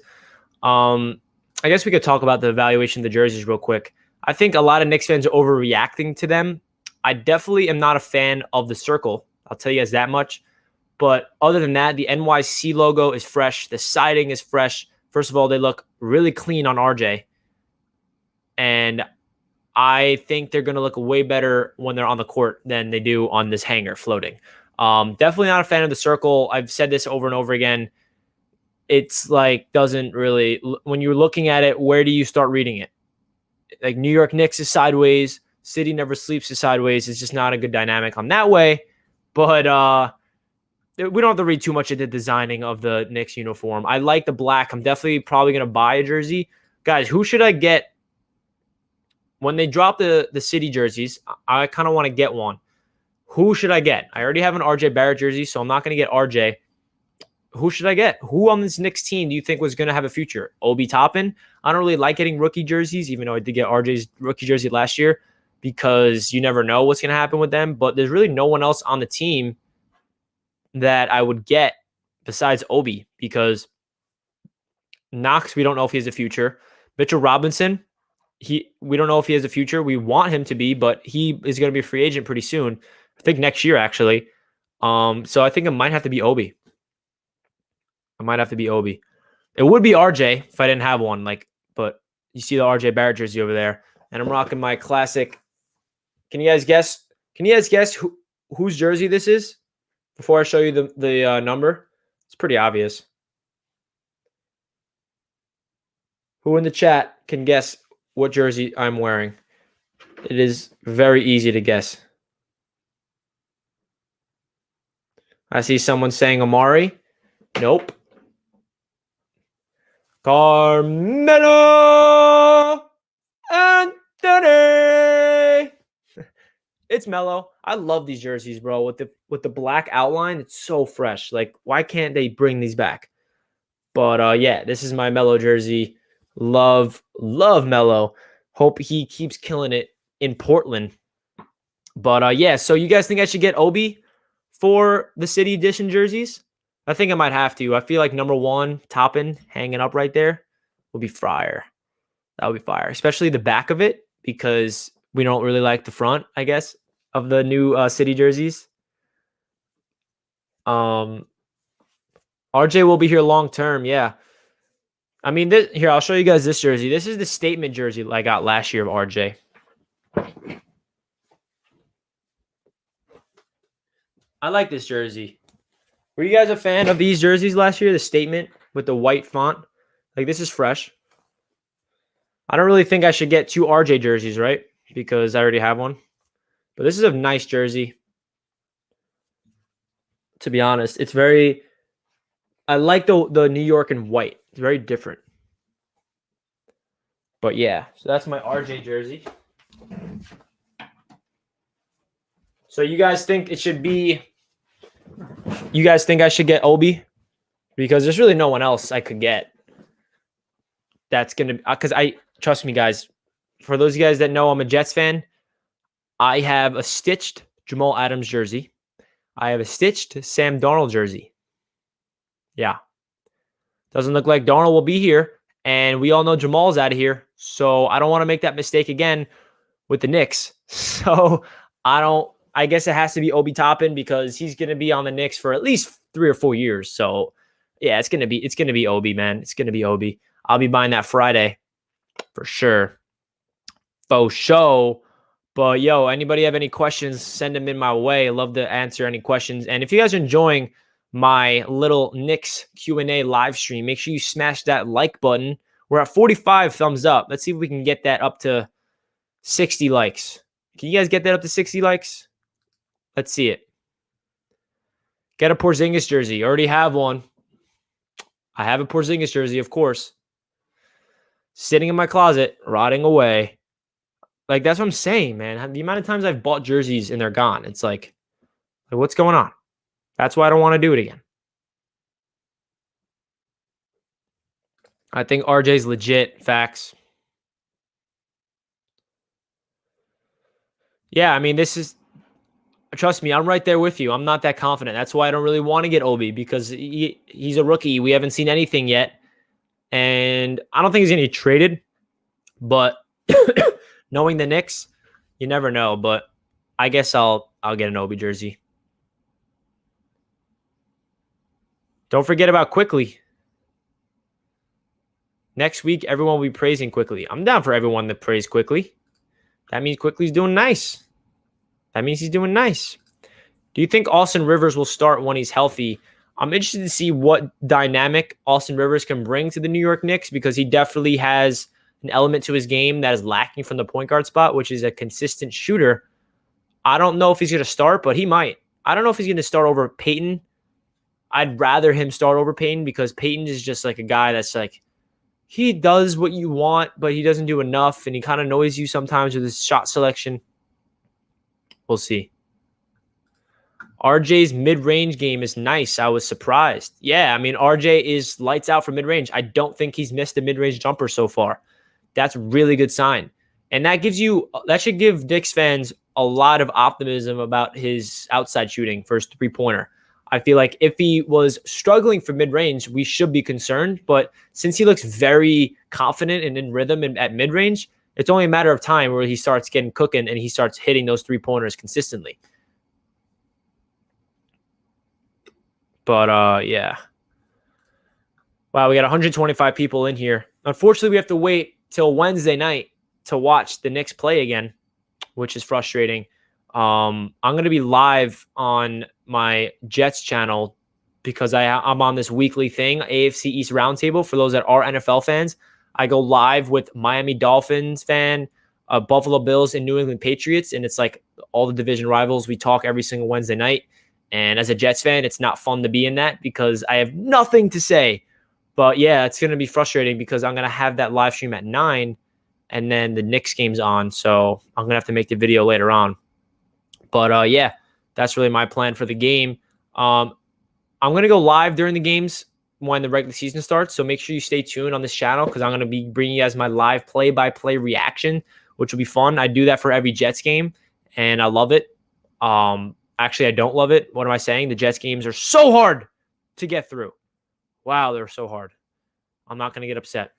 I guess we could talk about the evaluation of the jerseys real quick. I think a lot of Knicks fans are overreacting to them. I definitely am not a fan of the circle. I'll tell you guys that much. But other than that, the NYC logo is fresh. The siding is fresh. First of all, they look really clean on RJ. And I think they're going to look way better when they're on the court than they do on this hanger floating. Definitely not a fan of the circle. I've said this over and over again. It's like doesn't really, when you're looking at it, where do you start reading it? Like New York Knicks is sideways. City Never Sleeps is sideways. It's just not a good dynamic on that way. But we don't have to read too much into the designing of the Knicks uniform. I like the black. I'm definitely probably going to buy a jersey. Guys, who should I get? When they drop the City jerseys, I kind of want to get one. Who should I get? I already have an RJ Barrett jersey, so I'm not going to get RJ. Who should I get? Who on this Knicks team do you think was going to have a future? Obi Toppin? I don't really like getting rookie jerseys, even though I did get RJ's rookie jersey last year, because you never know what's going to happen with them. But there's really no one else on the team that I would get besides Obi, because Knox, we don't know if he has a future. Mitchell Robinson, we don't know if he has a future. We want him to be, but he is going to be a free agent pretty soon. I think next year, actually. So I think it might have to be Obi. It would be RJ if I didn't have one. But you see the RJ Barrett jersey over there, and I'm rocking my classic. Can you guys guess? Whose jersey this is? Before I show you the number, it's pretty obvious. Who in the chat can guess what jersey I'm wearing? It is very easy to guess. I see someone saying Amari. Nope. Carmelo Anthony. It's Melo. I love these jerseys, bro. With the black outline, it's so fresh. Like, why can't they bring these back? But yeah, this is my Melo jersey. Love Melo. Hope he keeps killing it in Portland. But yeah, so you guys think I should get Obi for the City Edition jerseys? I think I might have to. I feel like number 1, Toppin, hanging up right there, will be fire. That would be fire, especially the back of it, because We don't really like the front, I guess, of the new city jerseys. RJ will be here long term. Yeah. I mean, here, I'll show you guys this jersey. This is the statement jersey I got last year of RJ. I like this jersey. Were you guys a fan of these jerseys last year? The statement with the white font? Like, this is fresh. I don't really think I should get 2 RJ jerseys, right? Because I already have one. But this is a nice jersey. To be honest, it's very... I like the New York and white. It's very different. But yeah, so that's my RJ jersey. So you guys think it should be... You guys think I should get Obi? Because there's really no one else I could get. That's going to... Because trust me, guys. For those of you guys that know I'm a Jets fan, I have a stitched Jamal Adams jersey. I have a stitched Sam Darnold jersey. Yeah. Doesn't look like Darnold will be here. And we all know Jamal's out of here. So I don't want to make that mistake again with the Knicks. So I guess it has to be Obi Toppin because he's going to be on the Knicks for at least 3 or 4 years. So yeah, it's going to be Obi, man. It's going to be Obi. I'll be buying that Friday for sure. Faux show. But yo, anybody have any questions, send them in my way. I love to answer any questions. And if you guys are enjoying my little Knicks Q&A live stream, make sure you smash that like button. We're at 45 thumbs up. Let's see if we can get that up to 60 likes. Can you guys get that up to 60 likes? Let's see it. Get a Porzingis jersey. Already have one. I have a Porzingis jersey, of course. Sitting in my closet, rotting away. Like, that's what I'm saying, man. The amount of times I've bought jerseys and they're gone. It's like what's going on? That's why I don't want to do it again. I think RJ's legit. Facts. Yeah, I mean, trust me, I'm right there with you. I'm not that confident. That's why I don't really want to get Obi because he's a rookie. We haven't seen anything yet. And I don't think he's going to get traded. But knowing the Knicks, you never know. But I guess I'll get an Obi jersey. Don't forget about Quickly. Next week, everyone will be praising Quickly. I'm down for everyone to praise Quickly. That means Quickly's doing nice. That means he's doing nice. Do you think Austin Rivers will start when he's healthy? I'm interested to see what dynamic Austin Rivers can bring to the New York Knicks because he definitely has an element to his game that is lacking from the point guard spot, which is a consistent shooter. I don't know if he's going to start, but he might. I don't know if he's going to start over Peyton. I'd rather him start over Peyton because Peyton is just like a guy that's like, he does what you want, but he doesn't do enough, and he kind of annoys you sometimes with his shot selection. We'll see. RJ's mid-range game is nice. I was surprised. Yeah, I mean, RJ is lights out for mid-range. I don't think he's missed a mid-range jumper so far. That's a really good sign. And that should give Knicks fans a lot of optimism about his outside shooting for his three-pointer. I feel like if he was struggling for mid-range, we should be concerned. But since he looks very confident and in rhythm at mid-range, it's only a matter of time where he starts getting cooking and he starts hitting those three-pointers consistently. But, yeah. Wow, we got 125 people in here. Unfortunately, we have to wait till Wednesday night to watch the Knicks play again, which is frustrating. I'm going to be live on my Jets channel because I'm on this weekly thing, AFC East Roundtable. For those that are NFL fans, I go live with Miami Dolphins fan, Buffalo Bills, and New England Patriots. And it's like all the division rivals. We talk every single Wednesday night. And as a Jets fan, it's not fun to be in that because I have nothing to say. But yeah, it's going to be frustrating because I'm going to have that live stream at 9 and then the Knicks game's on. So I'm going to have to make the video later on. But yeah, that's really my plan for the game. I'm going to go live during the games when the regular season starts. So make sure you stay tuned on this channel because I'm going to be bringing you guys my live play-by-play reaction, which will be fun. I do that for every Jets game, and I love it. Actually, I don't love it. What am I saying? The Jets games are so hard to get through. Wow, they're so hard. I'm not going to get upset.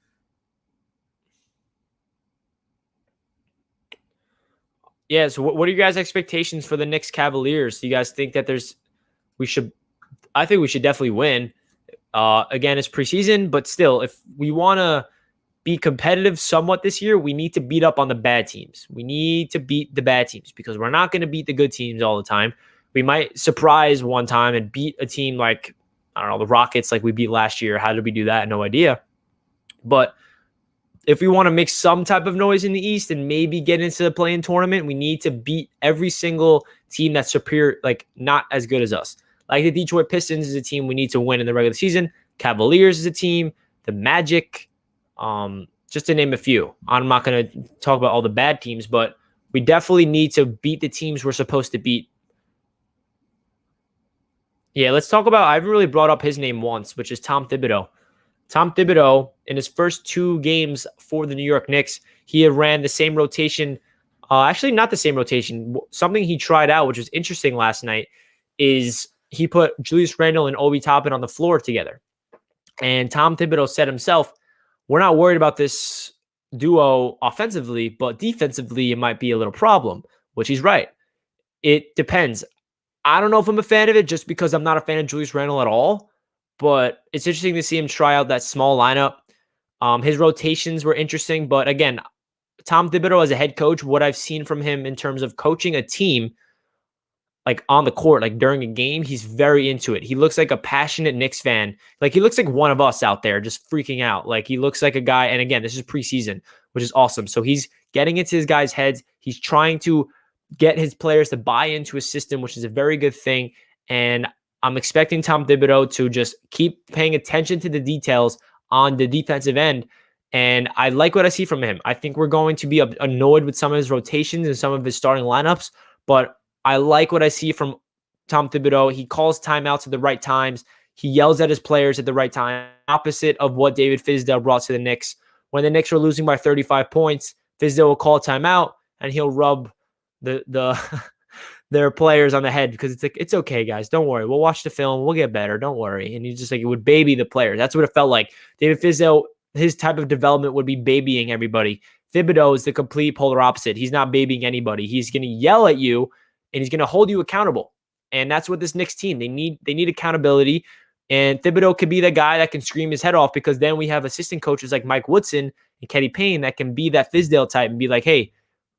Yeah. So what are your guys' expectations for the Knicks Cavaliers? Do you guys think that I think we should definitely win. Again, it's preseason, but still, if we want to be competitive somewhat this year, we need to beat up on the bad teams. We need to beat the bad teams because we're not going to beat the good teams all the time. We might surprise one time and beat a team like, I don't know, the Rockets like we beat last year. How did we do that? No idea. But if we want to make some type of noise in the East and maybe get into the play-in tournament, we need to beat every single team that's superior, like not as good as us. Like the Detroit Pistons is a team we need to win in the regular season. Cavaliers is a team. The Magic, just to name a few. I'm not going to talk about all the bad teams, but we definitely need to beat the teams we're supposed to beat. Yeah, let's talk about, I haven't really brought up his name once, which is Tom Thibodeau. Tom Thibodeau, in his first 2 games for the New York Knicks, he had ran the same rotation. Actually, not the same rotation. Something he tried out, which was interesting last night, is he put Julius Randle and Obi Toppin on the floor together. And Tom Thibodeau said himself, we're not worried about this duo offensively, but defensively, it might be a little problem, which he's right. It depends. I don't know if I'm a fan of it just because I'm not a fan of Julius Randle at all. But it's interesting to see him try out that small lineup. His rotations were interesting. But again, Tom Thibodeau as a head coach, what I've seen from him in terms of coaching a team, like on the court, like during a game, he's very into it. He looks like a passionate Knicks fan. Like he looks like one of us out there just freaking out. Like he looks like a guy. And again, this is preseason, which is awesome. So he's getting into his guys' heads. He's trying to get his players to buy into his system, which is a very good thing. And I'm expecting Tom Thibodeau to just keep paying attention to the details on the defensive end. And I like what I see from him. I think we're going to be annoyed with some of his rotations and some of his starting lineups, but I like what I see from Tom Thibodeau. He calls timeouts at the right times. He yells at his players at the right time, opposite of what David Fizdale brought to the Knicks. When the Knicks were losing by 35 points, Fizdale will call a timeout and he'll rub their players on the head because it's like, it's okay, guys. Don't worry. We'll watch the film. We'll get better. Don't worry. And he's just like, it would baby the players. That's what it felt like. David Fizdale, his type of development would be babying everybody. Thibodeau is the complete polar opposite. He's not babying anybody. He's going to yell at you and he's going to hold you accountable. And that's what this Knicks team, they need accountability. And Thibodeau could be the guy that can scream his head off because then we have assistant coaches like Mike Woodson and Kenny Payne that can be that Fizdale type and be like, hey,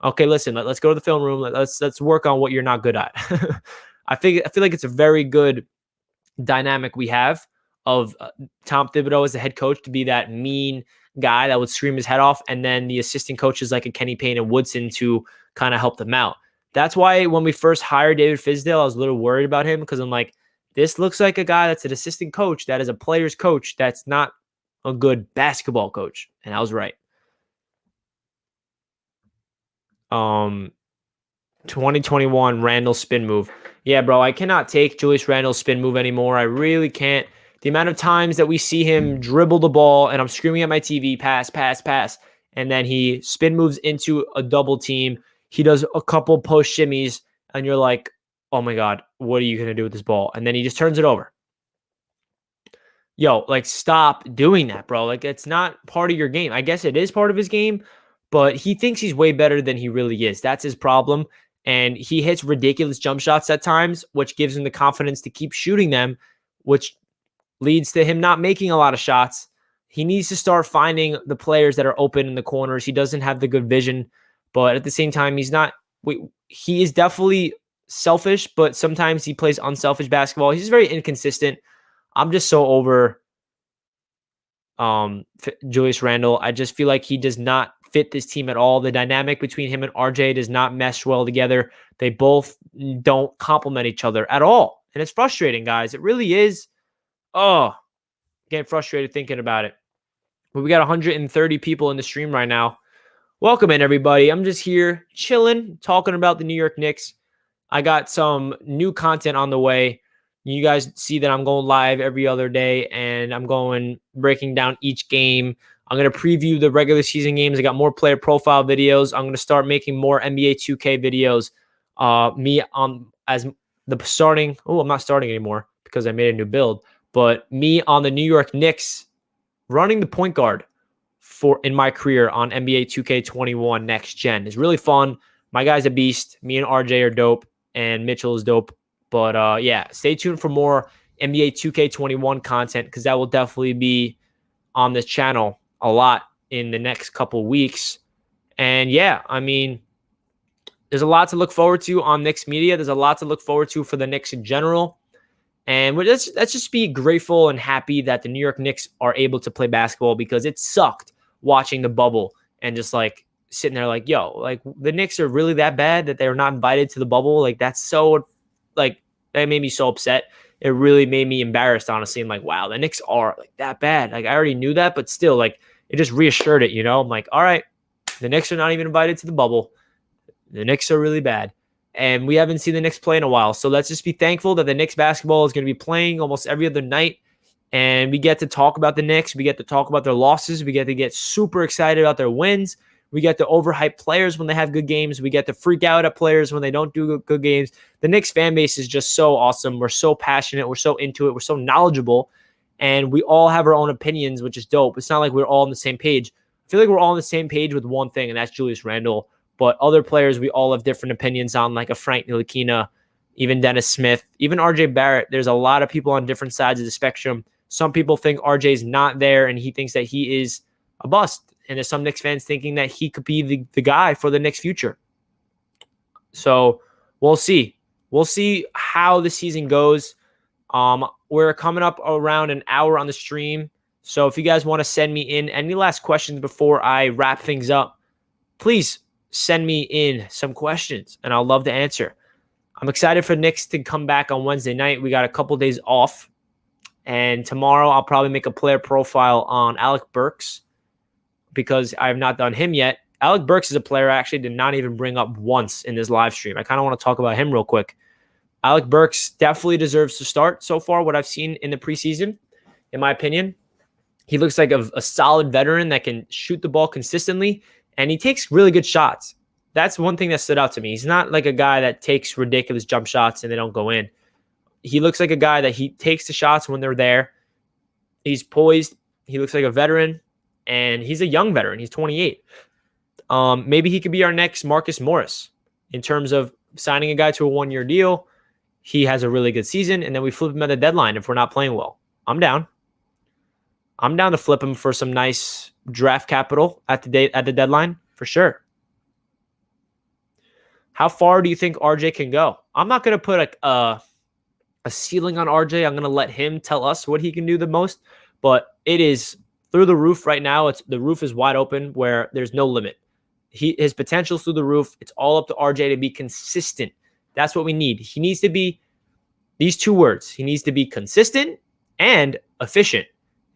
okay, listen, let's go to the film room. Let's work on what you're not good at. I feel like it's a very good dynamic we have of Tom Thibodeau as the head coach to be that mean guy that would scream his head off, and then the assistant coaches like a Kenny Payne and Woodson to kind of help them out. That's why when we first hired David Fizdale, I was a little worried about him because I'm like, this looks like a guy that's an assistant coach that is a player's coach that's not a good basketball coach. And I was right. 2021 Randle spin move. Yeah, bro, I cannot take Julius Randle's spin move anymore. I really can't. The amount of times that we see him dribble the ball and I'm screaming at my TV, pass, pass, pass, and then he spin moves into a double team. He does a couple post shimmies and you're like, oh my God, what are you going to do with this ball? And then he just turns it over. Yo, like, stop doing that, bro. Like, it's not part of your game. I guess it is part of his game, but he thinks he's way better than he really is. That's his problem. And he hits ridiculous jump shots at times, which gives him the confidence to keep shooting them, which leads to him not making a lot of shots. He needs to start finding the players that are open in the corners. He doesn't have the good vision, but at the same time, he is definitely selfish, but sometimes he plays unselfish basketball. He's very inconsistent. I'm just so over Julius Randle. I just feel like he does not fit this team at all. The dynamic between him and RJ does not mesh well together. They both don't complement each other at all. And it's frustrating, guys. It really is. Oh, getting frustrated thinking about it. But we got 130 people in the stream right now. Welcome in, everybody. I'm just here chilling, talking about the New York Knicks. I got some new content on the way. You guys see that I'm going live every other day, and I'm breaking down each game. I'm going to preview the regular season games. I got more player profile videos. I'm going to start making more NBA 2K videos. Me on as the starting. Oh, I'm not starting anymore because I made a new build. But me on the New York Knicks running the point guard in my career on NBA 2K21 Next Gen is really fun. My guy's a beast. Me and RJ are dope, and Mitchell is dope. But yeah, stay tuned for more NBA 2K21 content because that will definitely be on this channel a lot in the next couple weeks. And yeah, I mean, there's a lot to look forward to on Knicks Media. There's a lot to look forward to for the Knicks in general. And let's just be grateful and happy that the New York Knicks are able to play basketball because it sucked watching the bubble and just like sitting there like, yo, like the Knicks are really that bad that they're not invited to the bubble. Like that's so like that made me so upset. It really made me embarrassed, honestly. I'm like, wow, the Knicks are like that bad. Like I already knew that, but still like it just reassured it, you know? I'm like, all right, the Knicks are not even invited to the bubble. The Knicks are really bad. And we haven't seen the Knicks play in a while. So let's just be thankful that the Knicks basketball is going to be playing almost every other night. And we get to talk about the Knicks. We get to talk about their losses. We get to get super excited about their wins. We get to overhype players when they have good games. We get to freak out at players when they don't do good games. The Knicks fan base is just so awesome. We're so passionate. We're so into it. We're so knowledgeable. And we all have our own opinions, which is dope. It's not like we're all on the same page. I feel like we're all on the same page with one thing, and that's Julius Randle. But other players, we all have different opinions on, like a Frank Nilikina, even Dennis Smith, even RJ Barrett. There's a lot of people on different sides of the spectrum. Some people think RJ's not there, and he thinks that he is a bust. And there's some Knicks fans thinking that he could be the guy for the Knicks' future. So we'll see. We'll see how the season goes. We're coming up around an hour on the stream. So if you guys want to send me in any last questions before I wrap things up, please send me in some questions, and I'll love to answer. I'm excited for Knicks to come back on Wednesday night. We got a couple days off, and tomorrow I'll probably make a player profile on Alec Burks because I have not done him yet. Alec Burks is a player I actually did not even bring up once in this live stream. I kind of want to talk about him real quick. Alec Burks definitely deserves to start so far, what I've seen in the preseason, in my opinion. He looks like a solid veteran that can shoot the ball consistently, and he takes really good shots. That's one thing that stood out to me. He's not like a guy that takes ridiculous jump shots and they don't go in. He looks like a guy that he takes the shots when they're there. He's poised. He looks like a veteran, and he's a young veteran. He's 28. Maybe he could be our next Marcus Morris in terms of signing a guy to a one-year deal. He has a really good season, and then we flip him at the deadline if we're not playing well. I'm down. I'm down to flip him for some nice draft capital at the deadline for sure. How far do you think RJ can go? I'm not going to put a ceiling on RJ. I'm going to let him tell us what he can do the most, but it is through the roof right now. The roof is wide open where there's no limit. His potential's through the roof. It's all up to RJ to be consistent. That's what we need. He needs to be these two words. He needs to be consistent and efficient.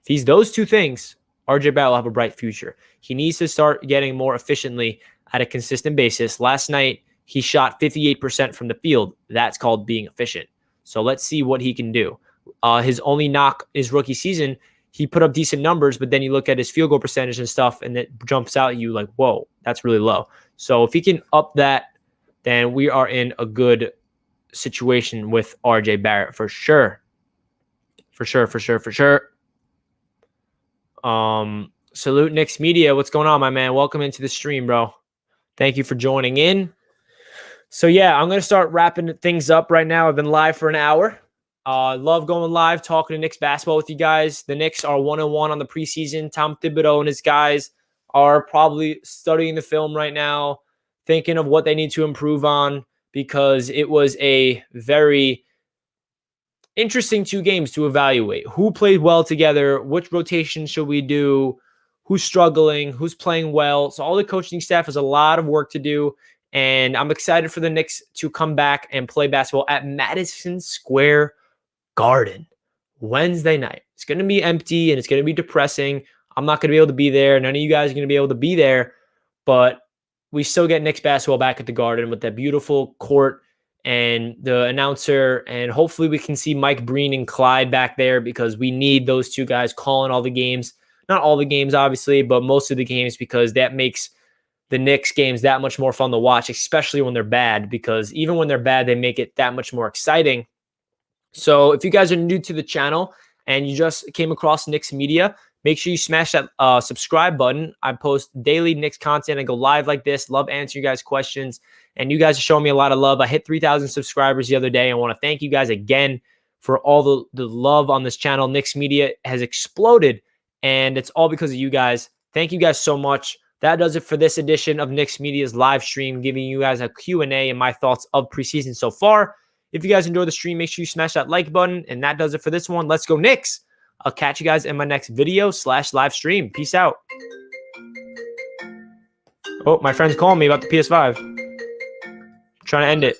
If he's those two things, RJ Barrett will have a bright future. He needs to start getting more efficiently at a consistent basis. Last night, he shot 58% from the field. That's called being efficient. So let's see what he can do. His only knock is rookie season. He put up decent numbers, but then you look at his field goal percentage and stuff, and it jumps out at you like, whoa, that's really low. So if he can up that, then we are in a good situation with RJ Barrett for sure. For sure. Salute Knicks Media. What's going on, my man? Welcome into the stream, bro. Thank you for joining in. So yeah, I'm going to start wrapping things up right now. I've been live for an hour. Love going live, talking to Knicks basketball with you guys. The Knicks are 1-1 on the preseason. Tom Thibodeau and his guys are probably studying the film right now, thinking of what they need to improve on, because it was a very interesting 2 games to evaluate. Who played well together? Which rotation should we do? Who's struggling? Who's playing well? So all the coaching staff has a lot of work to do, and I'm excited for the Knicks to come back and play basketball at Madison Square Garden Wednesday night. It's going to be empty and it's going to be depressing. I'm not going to be able to be there. None of you guys are going to be able to be there, but we still get Knicks basketball back at the Garden with that beautiful court and the announcer, and hopefully we can see Mike Breen and Clyde back there because we need those 2 guys calling all the games. Not all the games, obviously, but most of the games, because that makes the Knicks games that much more fun to watch, especially when they're bad, because even when they're bad, they make it that much more exciting. So if you guys are new to the channel and you just came across Knicks Media, Make sure you smash that subscribe button. I post daily Knicks content. I go live like this. Love answering you guys' questions. And you guys are showing me a lot of love. I hit 3,000 subscribers the other day. I want to thank you guys again for all the love on this channel. Knicks Media has exploded, and it's all because of you guys. Thank you guys so much. That does it for this edition of Knicks Media's live stream, giving you guys a Q&A and my thoughts of preseason so far. If you guys enjoy the stream, make sure you smash that like button. And that does it for this one. Let's go Knicks. I'll catch you guys in my next video/live stream. Peace out. Oh, my friend's calling me about the PS5. Trying to end it.